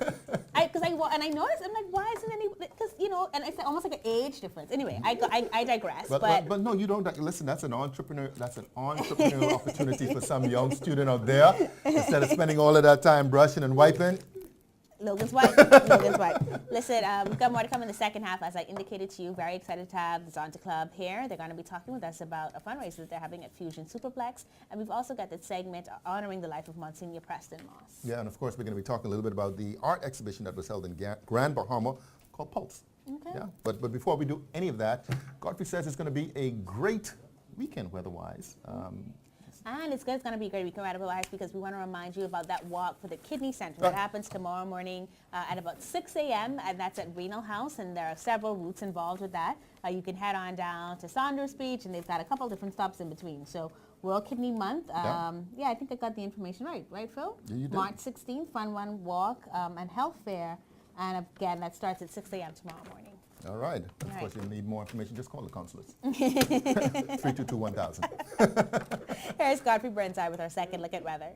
Because I noticed, I'm like, why isn't any? Because you know, and it's almost like an age difference. Anyway, I digress.
But no, you don't. Listen, that's an entrepreneur. That's an entrepreneurial opportunity for some young student out there. Instead of spending all of that time brushing and wiping.
Logan's white. Logan's white. Listen, we've got more to come in the second half. As I indicated to you, very excited to have the Zonta Club here. They're going to be talking with us about a fundraiser that they're having at Fusion Superplex. And we've also got that segment honoring the life of Monsignor Preston Moss.
Yeah, and of course we're going to be talking a little bit about the art exhibition that was held in Grand Bahama called Pulse.
Okay.
Yeah, but before we do any of that, Godfrey says it's going to be a great weekend weather-wise.
And it's going to be a great weekend weather-wise because we want to remind you about that walk for the Kidney Center. That happens tomorrow morning at about 6 a.m. and that's at Renal House, and there are several routes involved with that. You can head on down to Saunders Beach, and they've got a couple different stops in between. So World Kidney Month. Yeah, I think I got the information right, Phil?
Yeah, you did.
March 16th, Fun One Walk and Health Fair. And again, that starts at 6 a.m. tomorrow morning.
All right. Of course, you'll need more information. Just call the consulates. 322-1000.
Here's Godfrey Burnside with our second look at weather.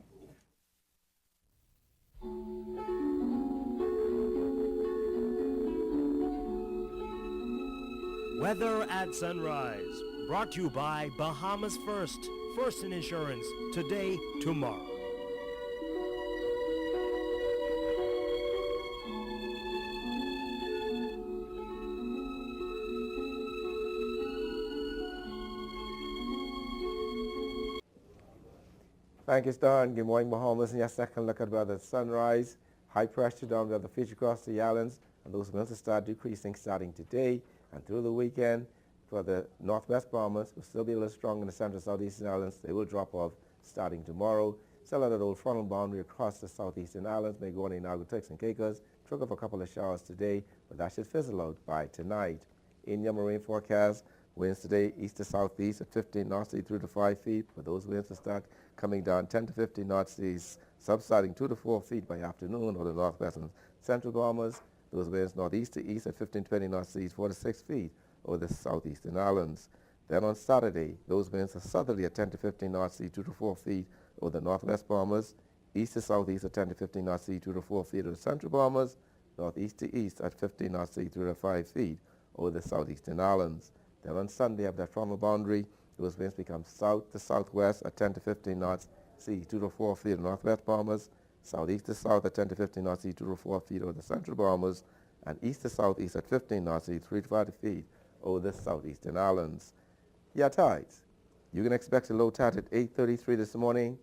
Weather at sunrise, brought to you by Bahamas First. First in insurance, today, tomorrow.
Thank you, Stan. Good morning, Bahamas. And your second look at weather. Sunrise, high pressure down the feature across the islands, and those winds will start decreasing starting today and through the weekend. For the northwest Bahamas, will still be a little strong in the central southeastern islands. They will drop off starting tomorrow. Still at that old frontal boundary across the southeastern islands, may go on in Turks and Caicos. Trickle of a couple of showers today, but that should fizzle out by tonight. In your marine forecast, winds today east to southeast at 15 knots through to 5 feet, but those winds will start coming down 10 to 15 knots east, subsiding 2 to 4 feet by afternoon over the northwest and central Bahamas. Those winds northeast to east at 15 to 20 knots east, 4 to 6 feet over the southeastern islands. Then on Saturday, those winds are southerly at 10 to 15 knots east, 2 to 4 feet over the northwest Bahamas, east to southeast at 10 to 15 knots east, 2 to 4 feet over the central Bahamas, northeast to east at 15 knots east, 3 to 5 feet over the southeastern islands. Then on Sunday, after that frontal boundary, those winds become south to southwest at 10 to 15 knots, sea 2 to 4 feet in northwest Bahamas, southeast to south at 10 to 15 knots, sea 2 to 4 feet over the central Bahamas, and east to southeast at 15 knots, sea 3 to 5 feet over the southeastern islands. Your tides. You can expect a low tide at 8:33 this morning.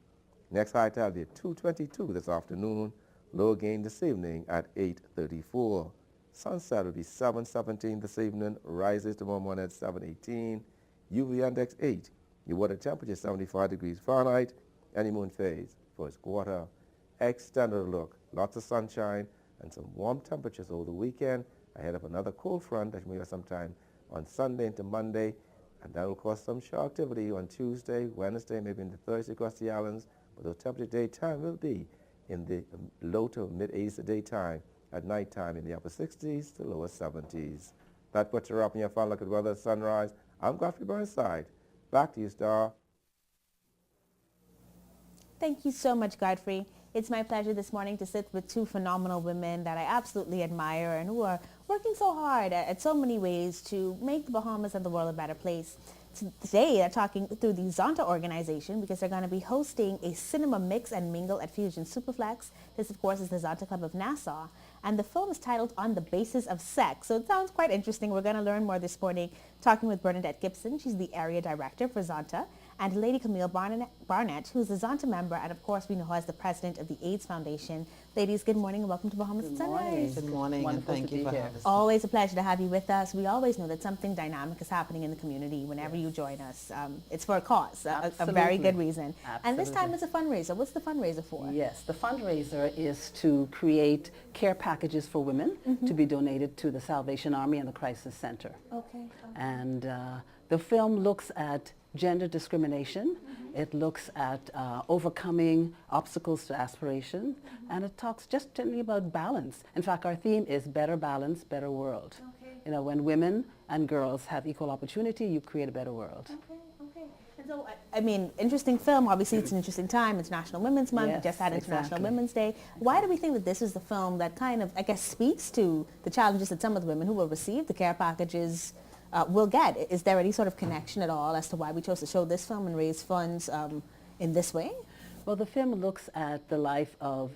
Next high tide will be at 2:22 this afternoon. Low again this evening at 8:34. Sunset will be 7:17 this evening, rises tomorrow morning at 7:18. UV index 8. Your water temperature 75 degrees Fahrenheit. Honeymoon phase, first quarter. Extended look, lots of sunshine and some warm temperatures over the weekend ahead of another cold front that may have sometime on Sunday into Monday, and that will cause some shower activity on Tuesday, Wednesday, maybe into Thursday across the islands, but the temperature daytime will be in the low to mid-80s the daytime. At nighttime in the upper 60s to lower 70s. That puts her up in your final look at weather at sunrise. I'm Godfrey Burnside. Back to you, Star.
Thank you so much, Godfrey. It's my pleasure this morning to sit with two phenomenal women that I absolutely admire and who are working so hard at so many ways to make the Bahamas and the world a better place. Today, they're talking through the Zonta organization because they're going to be hosting a cinema mix and mingle at Fusion Superplex. This, of course, is the Zonta Club of Nassau. And the film is titled On the Basis of Sex. So it sounds quite interesting. We're going to learn more this morning talking with Bernadette Gibson. She's the area director for Zonta. and Lady Camille Barnett, who's a Zonta member, and of course we know her as the president of the AIDS Foundation. Ladies, good morning and welcome to Bahamas at Sunrise.
Good morning, and thank you for having us.
Always a pleasure to have you with us. We always know that something dynamic is happening in the community whenever you join us. It's for a cause, a very good reason.
Absolutely.
And this time it's a fundraiser. What's the fundraiser for?
Yes, the fundraiser is to create care packages for women to be donated to the Salvation Army and the Crisis Center.
Okay.
And the film looks at gender discrimination. It looks at overcoming obstacles to aspiration, and it talks just generally about balance. In fact, our theme is better balance, better world.
Okay.
You know, when women and girls have equal opportunity, you create a better world.
Okay. And so, I mean, interesting film. Obviously, it's an interesting time. It's National Women's Month.
Yes,
We just had International
exactly.
Women's Day. Why do we think that this is the film that kind of, I guess, speaks to the challenges that some of the women who will receive the care packages will get? Is there any sort of connection at all as to why we chose to show this film and raise funds in this way?
Well, the film looks at the life of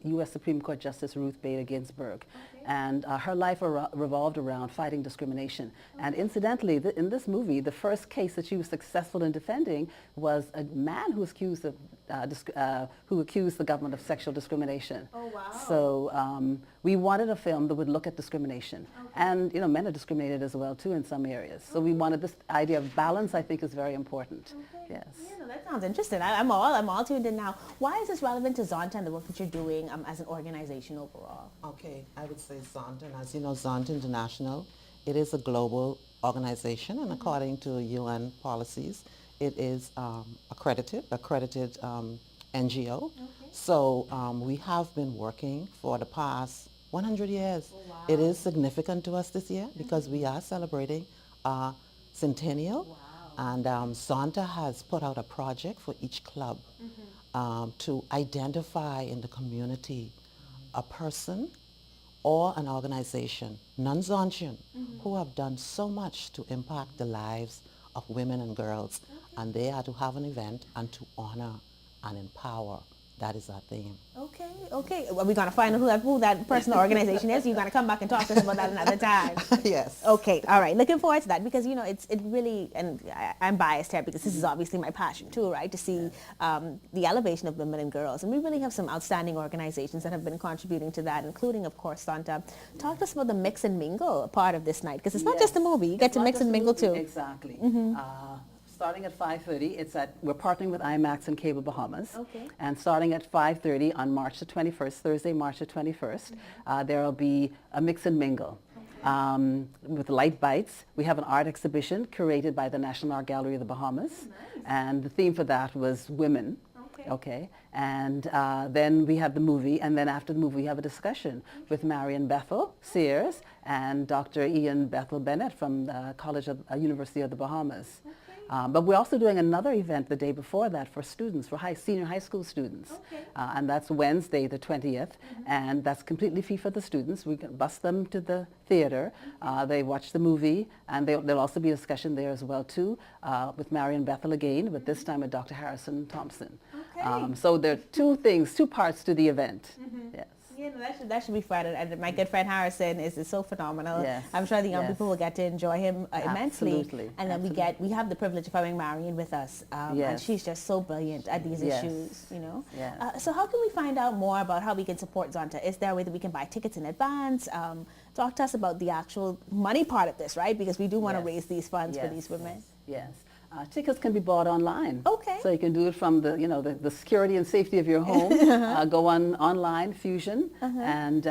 U.S. Supreme Court Justice Ruth Bader Ginsburg. And her life revolved around fighting discrimination. And incidentally, in this movie, the first case that she was successful in defending was a man who was accused of who accused the government of sexual discrimination.
Oh, wow.
So we wanted a film that would look at discrimination. And, you know, men are discriminated as well, too, in some areas. So we wanted this idea of balance, I think, is very important. Yes.
Yeah, no, that sounds interesting. I'm all tuned in now. Why is this relevant to Zonta and the work that you're doing as an organization overall?
Okay, I would say Zonta, and as you know, Zonta International, it is a global organization, and according to UN policies, it is accredited NGO. So we have been working for the past 100 years.
Oh, wow.
It is significant to us this year because we are celebrating our centennial.
Wow.
And Zonta has put out a project for each club to identify in the community a person or an organization, non-Zontian, who have done so much to impact the lives of women and girls. And they are to have an event and to honor and empower. That is our theme.
Okay. Are we going to find out who that person or organization is? You're going to come back and talk to us about that another time.
Yes.
Okay. All right. Looking forward to that because, you know, it really, and I'm biased here because this is obviously my passion too, right? To see the elevation of women and girls. And we really have some outstanding organizations that have been contributing to that, including, of course, Zonta. Talk to us about the mix and mingle part of this night because it's not just a movie. You get to mix and mingle too.
Exactly. Starting at 5:30, we're partnering with IMAX and Cable Bahamas.
Okay.
And starting at 5:30 on March the 21st, Thursday, March the 21st, there will be a mix and mingle. With light bites. We have an art exhibition curated by the National Art Gallery of the Bahamas. And the theme for that was women. Okay. And then we have the movie, and then after the movie we have a discussion with Marion Bethel Sears and Dr. Ian Bethel Bennett from the University of the Bahamas. But we're also doing another event the day before that for students, for senior high school students. And that's Wednesday the 20th, and that's completely free for the students. We can bus them to the theater. They watch the movie, and there'll also be a discussion there as well too, with Marion Bethel again, but this time with Dr. Harrison Thompson. So there are two parts to the event. Yes.
Yeah, no, that should be fun. And my good friend Harrison is so phenomenal.
Yes.
I'm sure the young people will get to enjoy him immensely.
Absolutely.
And then we have the privilege of having Marion with us. And she's just so brilliant at these issues, you know.
Yes.
So how can we find out more about how we can support Zonta? Is there a way that we can buy tickets in advance? Talk to us about the actual money part of this, right? Because we do want to raise these funds for these women.
Yes. Tickets can be bought online.
Okay.
So you can do it from the security and safety of your home. Go online, Fusion, and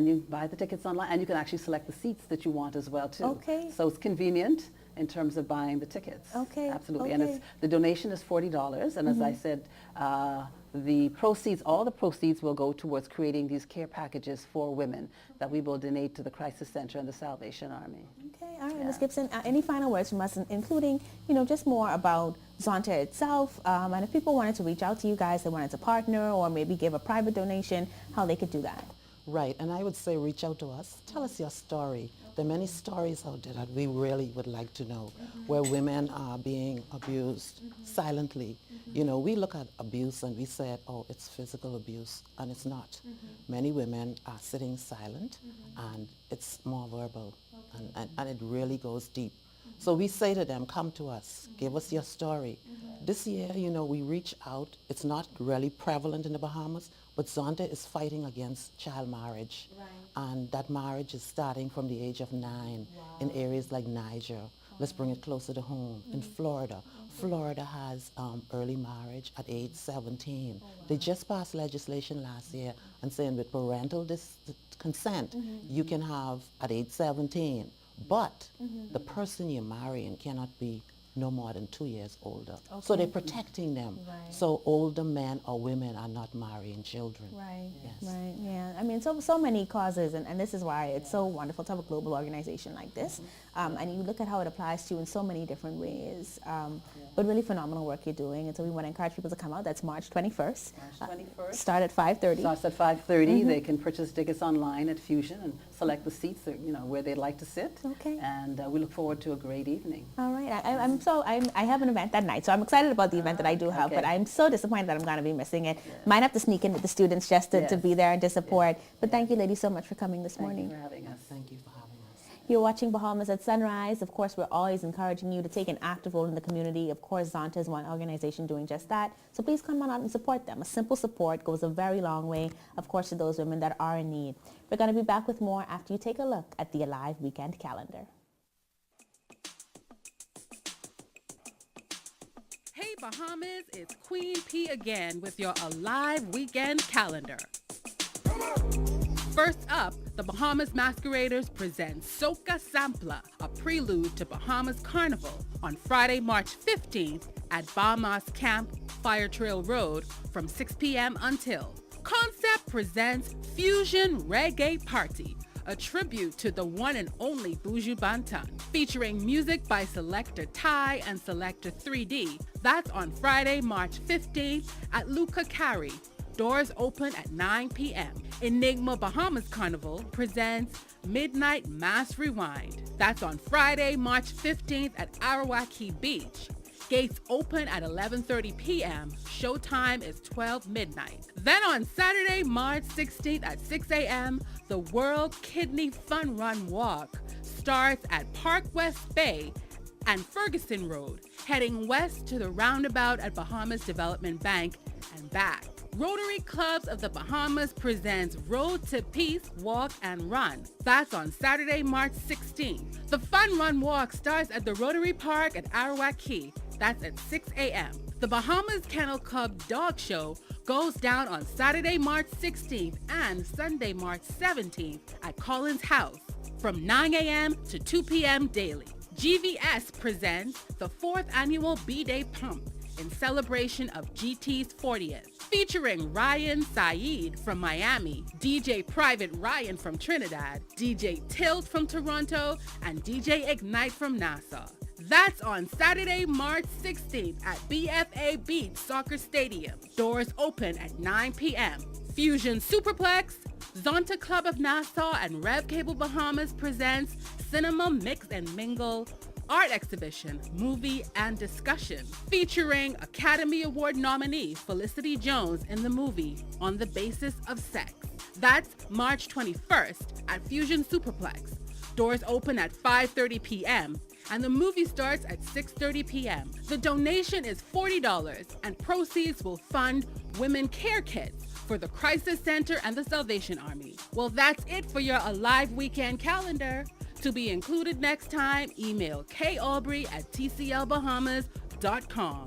you buy the tickets online, and you can actually select the seats that you want as well too.
Okay.
So it's convenient in terms of buying the tickets.
Okay.
Absolutely.
Okay.
And the donation is $40, and as I said, all the proceeds will go towards creating these care packages for women that we will donate to the Crisis Center and the Salvation Army.
Okay, all right, Ms. Gibson, any final words from us, including, just more about Zonta itself, and if people wanted to reach out to you guys, they wanted to partner or maybe give a private donation, how they could do that?
Right, and I would say reach out to us. Tell us your story. There are many stories out there that we really would like to know, where women are being abused silently. We look at abuse and we said, oh, it's physical abuse, and it's not. Many women are sitting silent, and it's more verbal, and it really goes deep. So we say to them, come to us, give us your story. This year, you know, we reach out. It's not really prevalent in the Bahamas, but Zonta is fighting against child marriage.
Right.
And that marriage is starting from the age of 9 in areas like Niger. Let's bring it closer to home. In Florida. Florida has early marriage at age 17. They just passed legislation last year and saying with parental consent, you can have at age 17. But the person you're marrying cannot be no more than 2 years older. So they're protecting them.
Right.
So older men or women are not marrying children.
Right,
Yes.
right, yeah. I mean, so many causes, and this is why it's so wonderful to have a global organization like this. And you look at how it applies to you in so many different ways. But really phenomenal work you're doing, and so we want to encourage people to come out. That's March 21st.
March 21st.
Start at 5:30.
Starts at 5:30. They can purchase tickets online at Fusion and select the seats that, where they'd like to sit.
Okay.
And we look forward to a great evening.
All right. I have an event that night, so I'm excited about the event that I do have, but I'm so disappointed that I'm going to be missing it. Might have to sneak in with the students just to be there and to support. But thank you, ladies, so much for coming this morning.
Thank you for having us.
Thank you for having us.
You're watching Bahamas at Sunrise. Of course, we're always encouraging you to take an active role in the community. Of course, Zonta is one organization doing just that. So please come on out and support them. A simple support goes a very long way, of course, to those women that are in need. We're going to be back with more after you take a look at the Alive Weekend Calendar.
Hey Bahamas, it's Queen P again with your Alive Weekend Calendar. First up, the Bahamas Masqueraders present Soca Sampler, a prelude to Bahamas Carnival on Friday, March 15th at Bahamas Camp, Fire Trail Road from 6 p.m. until. Concept presents Fusion Reggae Party, a tribute to the one and only Buju Banton, featuring music by Selector Ty and Selector 3D. That's on Friday, March 15th at Luca Carey. Doors open at 9 p.m. Enigma Bahamas Carnival presents Midnight Mass Rewind. That's on Friday, March 15th at Arawaki Beach. Gates open at 11:30 p.m. Showtime is 12 midnight. Then on Saturday, March 16th at 6 a.m., the World Kidney Fun Run Walk starts at Park West Bay and Ferguson Road, heading west to the roundabout at Bahamas Development Bank and back. Rotary Clubs of the Bahamas presents Road to Peace Walk and Run. That's on Saturday, March 16th. The Fun Run Walk starts at the Rotary Park at Arawak. That's at 6 a.m. The Bahamas Kennel Club Dog Show goes down on Saturday, March 16th and Sunday, March 17th at Collins House from 9 a.m. to 2 p.m. daily. GVS presents the 4th Annual B-Day Pump in celebration of GT's 40th, featuring Ryan Saeed from Miami, DJ Private Ryan from Trinidad, DJ Tilt from Toronto, and DJ Ignite from Nassau. That's on Saturday, March 16th at BFA Beach Soccer Stadium. Doors open at 9 p.m. Fusion Superplex, Zonta Club of Nassau, and Rev Cable Bahamas presents Cinema Mix and Mingle Art Exhibition, Movie and Discussion, featuring Academy Award nominee Felicity Jones in the movie On the Basis of Sex. That's March 21st at Fusion Superplex. Doors open at 5:30 p.m. and the movie starts at 6:30 p.m. The donation is $40 and proceeds will fund women care kits for the Crisis Center and the Salvation Army. Well, that's it for your Alive Weekend Calendar. To be included next time, email kaubrey@tclbahamas.com.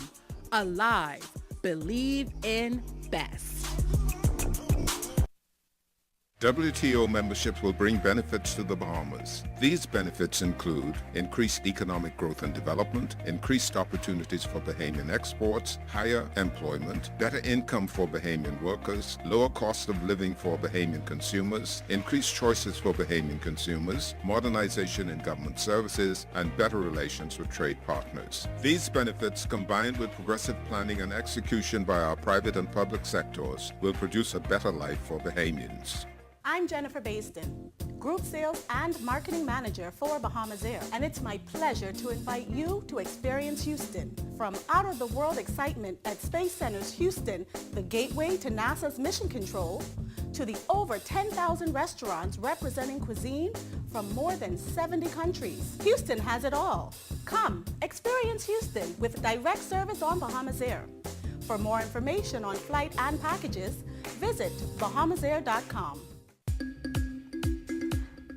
Alive. Believe in best.
WTO memberships will bring benefits to the Bahamas. These benefits include increased economic growth and development, increased opportunities for Bahamian exports, higher employment, better income for Bahamian workers, lower cost of living for Bahamian consumers, increased choices for Bahamian consumers, modernization in government services, and better relations with trade partners. These benefits, combined with progressive planning and execution by our private and public sectors, will produce a better life for Bahamians.
I'm Jennifer Basden, Group Sales and Marketing Manager for Bahamas Air, and it's my pleasure to invite you to experience Houston. From out-of-the-world excitement at Space Center's Houston, the gateway to NASA's Mission Control, to the over 10,000 restaurants representing cuisine from more than 70 countries. Houston has it all. Come, experience Houston with direct service on Bahamas Air. For more information on flight and packages, visit bahamasair.com.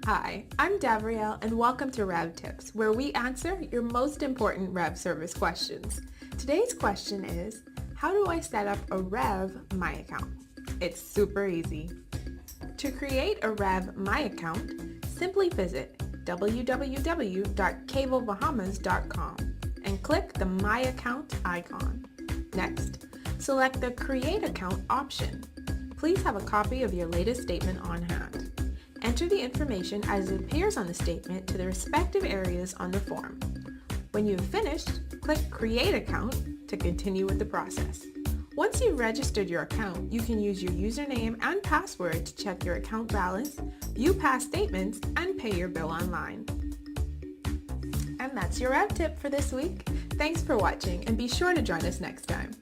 Hi, I'm Davriel and welcome to Rev Tips, where we answer your most important Rev service questions. Today's question is, how do I set up a Rev My Account? It's super easy. To create a Rev My Account, simply visit www.cablebahamas.com and click the My Account icon. Next, select the Create Account option. Please have a copy of your latest statement on hand. Enter the information as it appears on the statement to the respective areas on the form. When you've finished, click Create Account to continue with the process. Once you've registered your account, you can use your username and password to check your account balance, view past statements, and pay your bill online. And that's your Rev Tip for this week. Thanks for watching, and be sure to join us next time.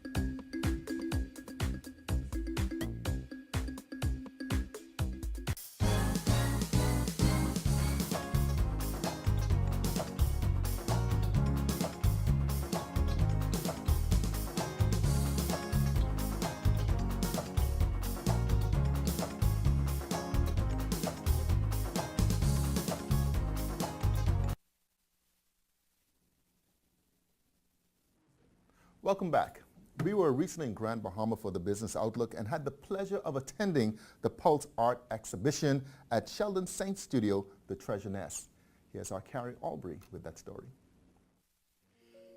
Welcome back. We were recently in Grand Bahama for the Business Outlook and had the pleasure of attending the Pulse Art Exhibition at Sheldon Saint's studio, The Treasure Nest. Here's our Carrie Aubrey with that story.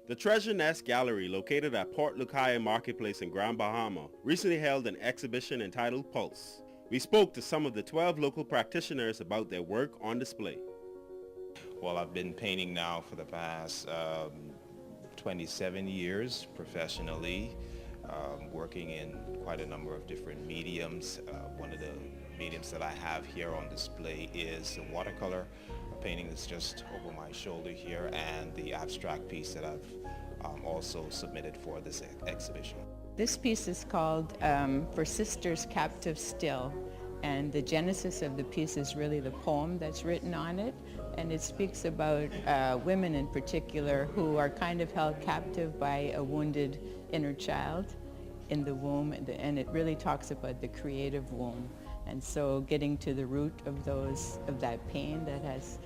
The Treasure Nest Gallery, located at Port Lucaya Marketplace in Grand Bahama, recently held an exhibition entitled Pulse. We spoke to some of the 12 local practitioners about their work on display.
Well, I've been painting now for the past 27 years professionally, working in quite a number of different mediums. One of the mediums that I have here on display is the watercolor painting that's just over my shoulder here, and the abstract piece that I've also submitted for this exhibition.
This piece is called For Sisters Captive Still, and the genesis of the piece is really the poem that's written on it, and it speaks about women in particular who are kind of held captive by a wounded inner child in the womb, and it really talks about the creative womb, and so getting to the root of that pain that has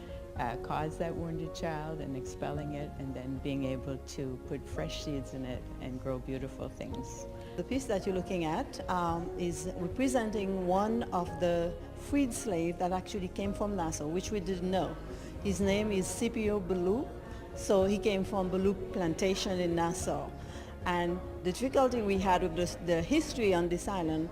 caused that wounded child and expelling it, and then being able to put fresh seeds in it and grow beautiful things.
The piece that you're looking at is representing one of the freed slaves that actually came from Nassau, which we didn't know. His name is Scipio Belu, so he came from Belu Plantation in Nassau. And the difficulty we had with the history on this island,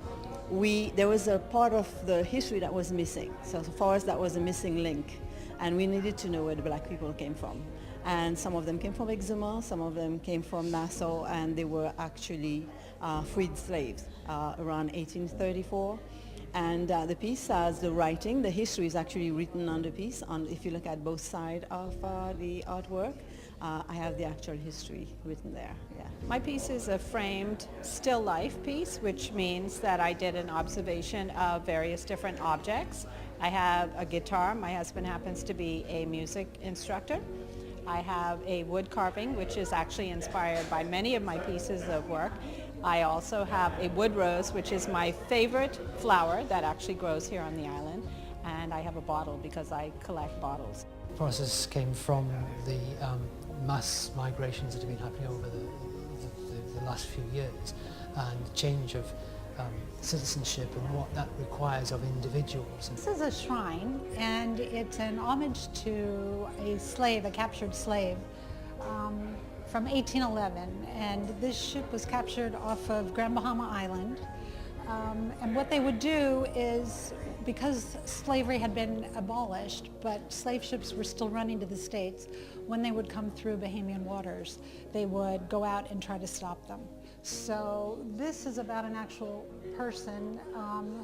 there was a part of the history that was missing. So for us, that was a missing link. And we needed to know where the black people came from. And some of them came from Exuma, some of them came from Nassau, and they were actually freed slaves around 1834. And the piece has the writing, the history is actually written on the piece. If you look at both sides of the artwork, I have the actual history written there. Yeah.
My piece is a framed still life piece, which means that I did an observation of various different objects. I have a guitar. My husband happens to be a music instructor. I have a wood carving, which is actually inspired by many of my pieces of work. I also have a wood rose, which is my favorite flower that actually grows here on the island. And I have a bottle because I collect bottles.
The process came from the mass migrations that have been happening over the last few years, and the change of citizenship and what that requires of individuals.
This is a shrine, and it's an homage to a slave, a captured slave, from 1811. And this ship was captured off of Grand Bahama Island. And what they would do is, because slavery had been abolished, but slave ships were still running to the States, when they would come through Bahamian waters, they would go out and try to stop them. So this is about an actual person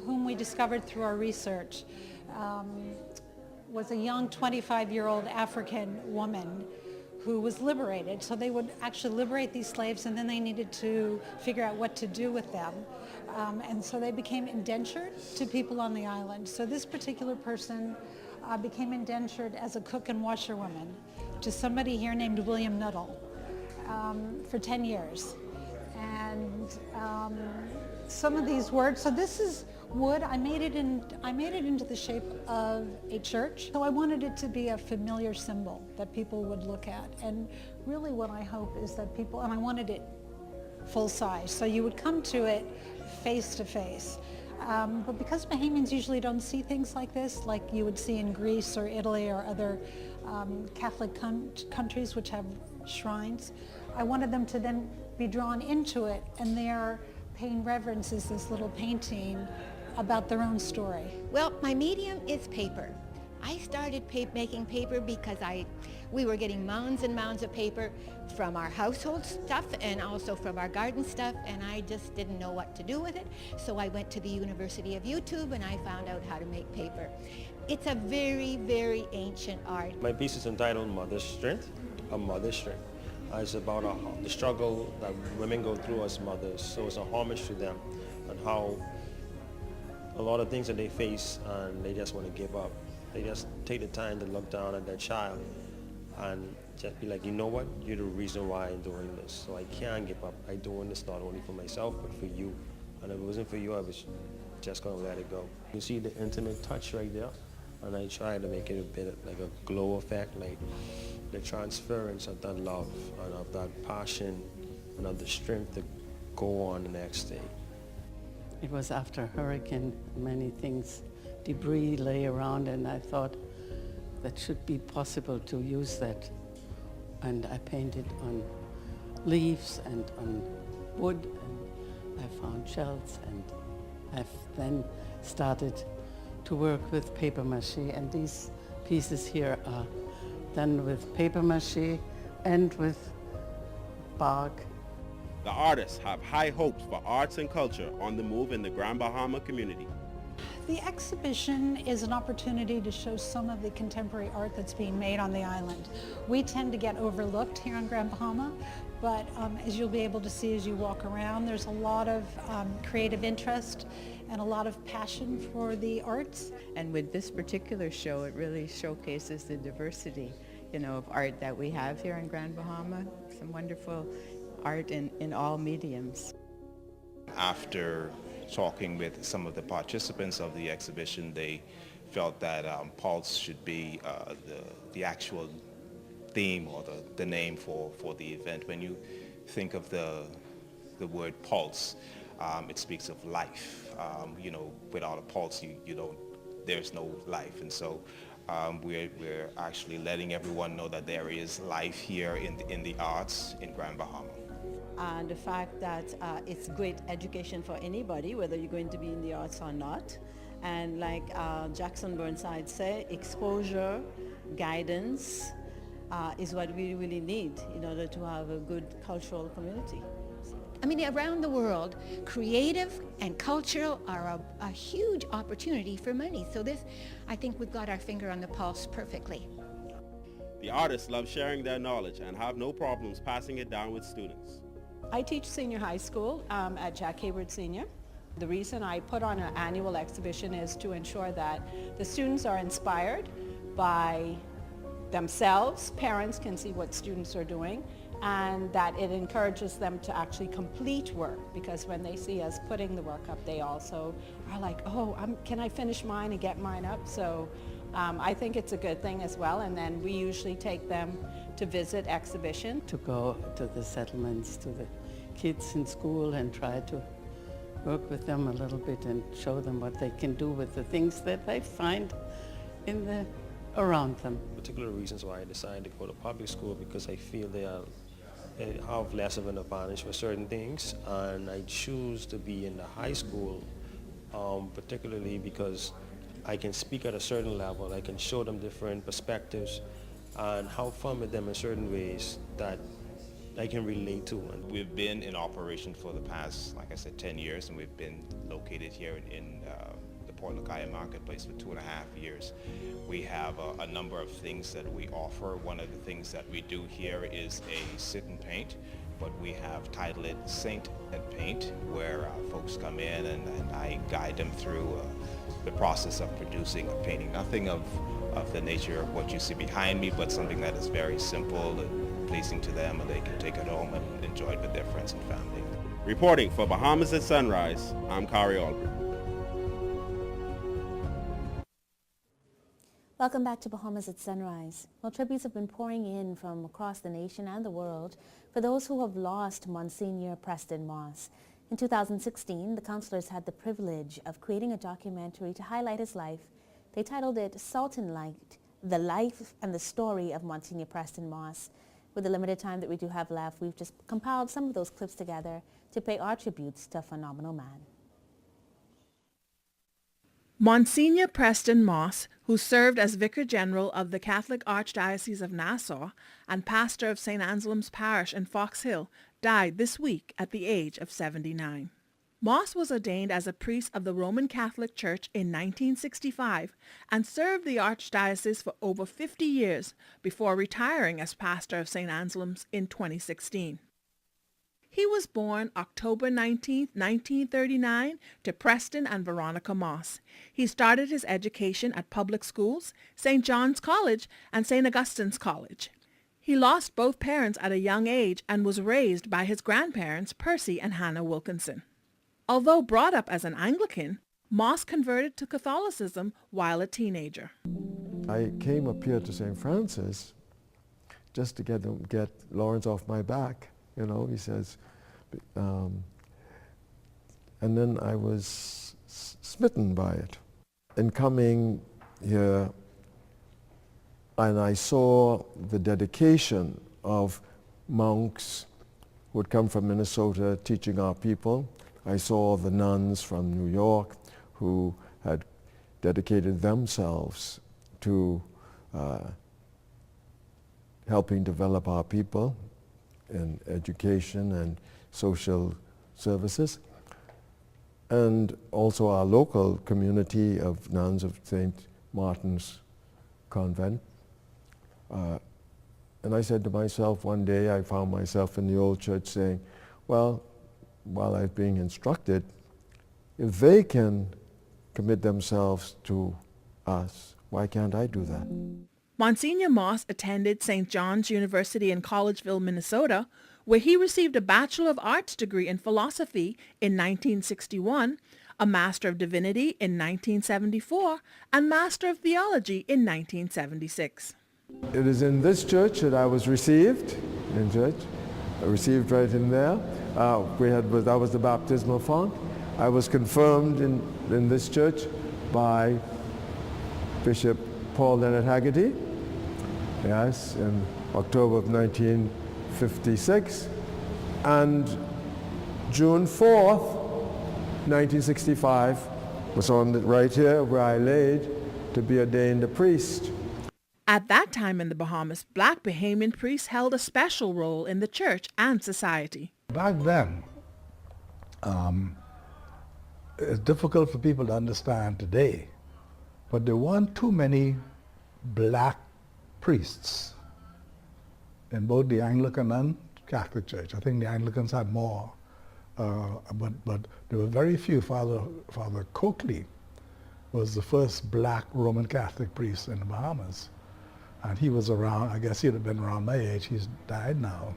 whom we discovered through our research, was a young 25-year-old African woman who was liberated. So they would actually liberate these slaves, and then they needed to figure out what to do with them. And so they became indentured to people on the island. So this particular person became indentured as a cook and washerwoman to somebody here named William Nuttall for 10 years. And some of these words, so this is wood. I made it into the shape of a church. So I wanted it to be a familiar symbol that people would look at. And really what I hope is that people, and I wanted it full size, so you would come to it face to face. But because Bahamians usually don't see things like this, like you would see in Greece or Italy or other Catholic countries which have shrines, I wanted them to then be drawn into it, and they're paying reverence is this little painting about their own story.
Well, my medium is paper. I started making paper because we were getting mounds and mounds of paper from our household stuff and also from our garden stuff, and I just didn't know what to do with it. So I went to the University of YouTube and I found out how to make paper. It's a very, very ancient art.
My piece is entitled Mother's Strength, A Mother's Strength. It's about the struggle that women go through as mothers, so it's a homage to them and how a lot of things that they face and they just want to give up. They just take the time to look down at their child and just be like, you know what, you're the reason why I'm doing this, so I can't give up. I'm doing this not only for myself, but for you. And if it wasn't for you, I was just going to let it go. You see the intimate touch right there, and I try to make it a bit like a glow effect, like the transference of that love and of that passion and of the strength to go on the next day.
It was after a hurricane, many things, debris lay around, and I thought that should be possible to use that. And I painted on leaves and on wood, and I found shells, and I've then started to work with paper mache, and these pieces here are done with paper mache and with bark.
The artists have high hopes for arts and culture on the move in the Grand Bahama community.
The exhibition is an opportunity to show some of the contemporary art that's being made on the island. We tend to get overlooked here on Grand Bahama, but as you'll be able to see as you walk around, there's a lot of creative interest and a lot of passion for the arts.
And with this particular show, it really showcases the diversity, of art that we have here in Grand Bahama. Some wonderful art in all mediums.
After talking with some of the participants of the exhibition, they felt that Pulse should be the actual theme or the name for the event. When you think of the word pulse, it speaks of life. Without a pulse, there's no life. And so we're actually letting everyone know that there is life here in the arts in Grand Bahama.
And the fact that it's great education for anybody, whether you're going to be in the arts or not. And like Jackson Burnside said, exposure, guidance is what we really need in order to have a good cultural community.
I mean, around the world, creative and cultural are a huge opportunity for money. So this, I think we've got our finger on the pulse perfectly.
The artists love sharing their knowledge and have no problems passing it down with students.
I teach senior high school at Jack Hayward Senior. The reason I put on an annual exhibition is to ensure that the students are inspired by themselves, parents can see what students are doing, and that it encourages them to actually complete work, because when they see us putting the work up, they also are like, oh, can I finish mine and get mine up? So I think it's a good thing as well, and then we usually take them to visit exhibition.
To go to the settlements, to the kids in school, and try to work with them a little bit and show them what they can do with the things that they find around them.
Particular reasons why I decided to go to public school, because I feel they have less of an advantage for certain things, and I choose to be in the high school particularly because I can speak at a certain level, I can show them different perspectives and have fun with them in certain ways that I can relate to. And
we've been in operation for the past, like I said, 10 years, and we've been located here in the Port Lucaya Marketplace for 2.5 years. We have a number of things that we offer. One of the things that we do here is a sit and paint, but we have titled it Saint and Paint, where folks come in and I guide them through the process of producing a painting. Nothing of the nature of what you see behind me, but something that is very simple and pleasing to them, and they can take it home and enjoy it with their friends and family.
Reporting for Bahamas at Sunrise, I'm Kari Albrecht.
Welcome back to Bahamas at Sunrise. Well, tributes have been pouring in from across the nation and the world for those who have lost Monsignor Preston Moss. In 2016, the counselors had the privilege of creating a documentary to highlight his life. They titled it Salt and Light, The Life and the Story of Monsignor Preston Moss. With the limited time that we do have left, we've just compiled some of those clips together to pay our tributes to a phenomenal man.
Monsignor Preston Moss, who served as Vicar General of the Catholic Archdiocese of Nassau and pastor of St. Anselm's Parish in Fox Hill, died this week at the age of 79. Moss was ordained as a priest of the Roman Catholic Church in 1965 and served the Archdiocese for over 50 years before retiring as pastor of St. Anselm's in 2016. He was born October 19, 1939, to Preston and Veronica Moss. He started his education at public schools, St. John's College and St. Augustine's College. He lost both parents at a young age and was raised by his grandparents, Percy and Hannah Wilkinson. Although brought up as an Anglican, Moss converted to Catholicism while a teenager.
I came up here to St. Francis just to get Lawrence off my back. You know, he says, and then I was smitten by it. In coming here, and I saw the dedication of monks who had come from Minnesota teaching our people. I saw the nuns from New York who had dedicated themselves to helping develop our people in education and social services, and also our local community of nuns of St. Martin's Convent. And I said to myself one day, I found myself in the old church saying, well, while I was being instructed, if they can commit themselves to us, why can't I do that?
Monsignor Moss attended St. John's University in Collegeville, Minnesota, where he received a Bachelor of Arts degree in philosophy in 1961, a Master of Divinity in 1974, and Master of Theology in 1976.
It is in this church that I was received, I received right in there. That was the baptismal font. I was confirmed in this church by Bishop Paul Leonard Haggerty, yes, in October of 1956, and June 4th, 1965, was right here where I laid to be ordained a priest.
At that time in the Bahamas, black Bahamian priests held a special role in the church and society.
Back then, it's difficult for people to understand today, but there weren't too many black priests in both the Anglican and Catholic Church. I think the Anglicans had more, but there were very few. Father Coakley was the first black Roman Catholic priest in the Bahamas. And he was around, I guess he'd have been around my age. He's died now.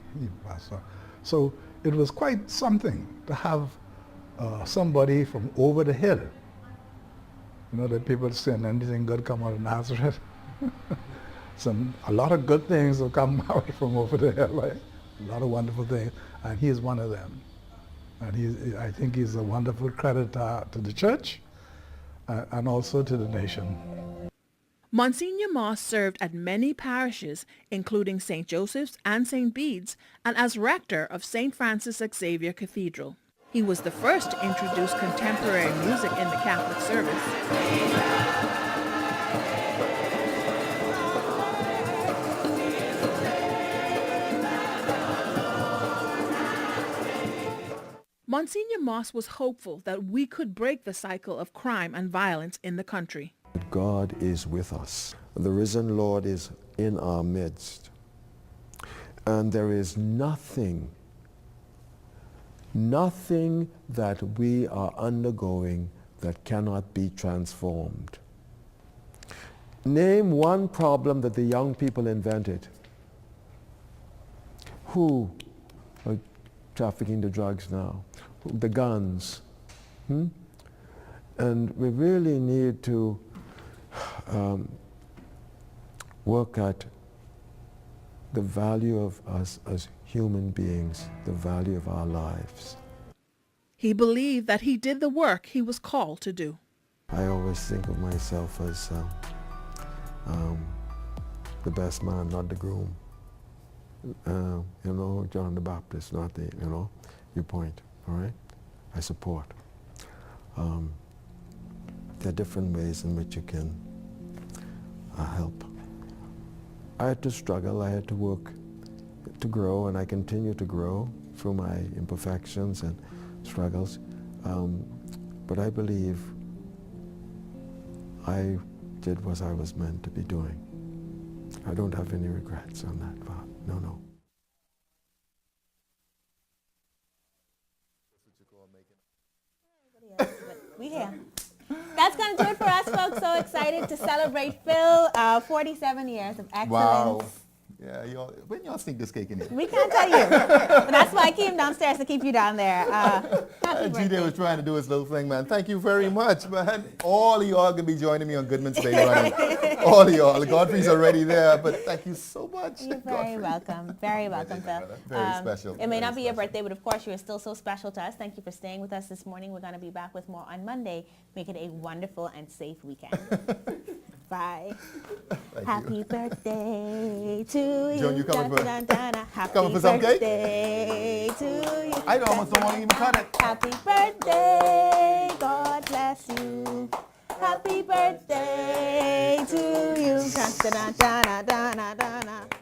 So it was quite something to have somebody from over the hill. You know, that people saying anything good come out of Nazareth. A lot of good things have come out from over the hill, right? A lot of wonderful things, and he's one of them. And I think he's a wonderful credit to the church and also to the nation.
Monsignor Moss served at many parishes, including St. Joseph's and St. Bede's, and as rector of St. Francis Xavier Cathedral. He was the first to introduce contemporary music in the Catholic service. Monsignor Moss was hopeful that we could break the cycle of crime and violence in the country.
God is with us. The risen Lord is in our midst. And there is nothing nothing that we are undergoing that cannot be transformed. Name one problem that the young people invented. Who are trafficking the drugs now? The guns. And we really need to work at the value of us as human beings, the value of our lives.
He believed that he did the work he was called to do.
I always think of myself as the best man, not the groom. You know, John the Baptist, not the, you know, your point, all right? I support. There are different ways in which you can help. I had to struggle, I had to work to grow, and I continue to grow through my imperfections and struggles. But I believe I did what I was meant to be doing. I don't have any regrets on that part. No, no.
We here. That's going to do it for us, folks. So excited to celebrate Phil, 47 years of excellence.
Wow. Yeah, when y'all sneak this cake in here?
We can't tell you. But that's why I came downstairs to keep you down there. Happy birthday.
G-Day was trying to do his little thing, man. Thank you very much, man. All of y'all can be joining me on Goodman's Day running. All of y'all. Godfrey's already there, but thank you so much.
You're very welcome. Very welcome, Phil.
Very special.
It may not be your birthday, but of course you are still so special to us. Thank you for staying with us this morning. We're going to be back with more on Monday. Make it a wonderful and safe weekend. Bye. Happy birthday to you.
Joan, you coming for,
Happy
coming for some cake?
birthday to you.
I almost don't want to even cut it.
Happy birthday. God bless you. Happy birthday to you. Da, da, da, da, da, da, da.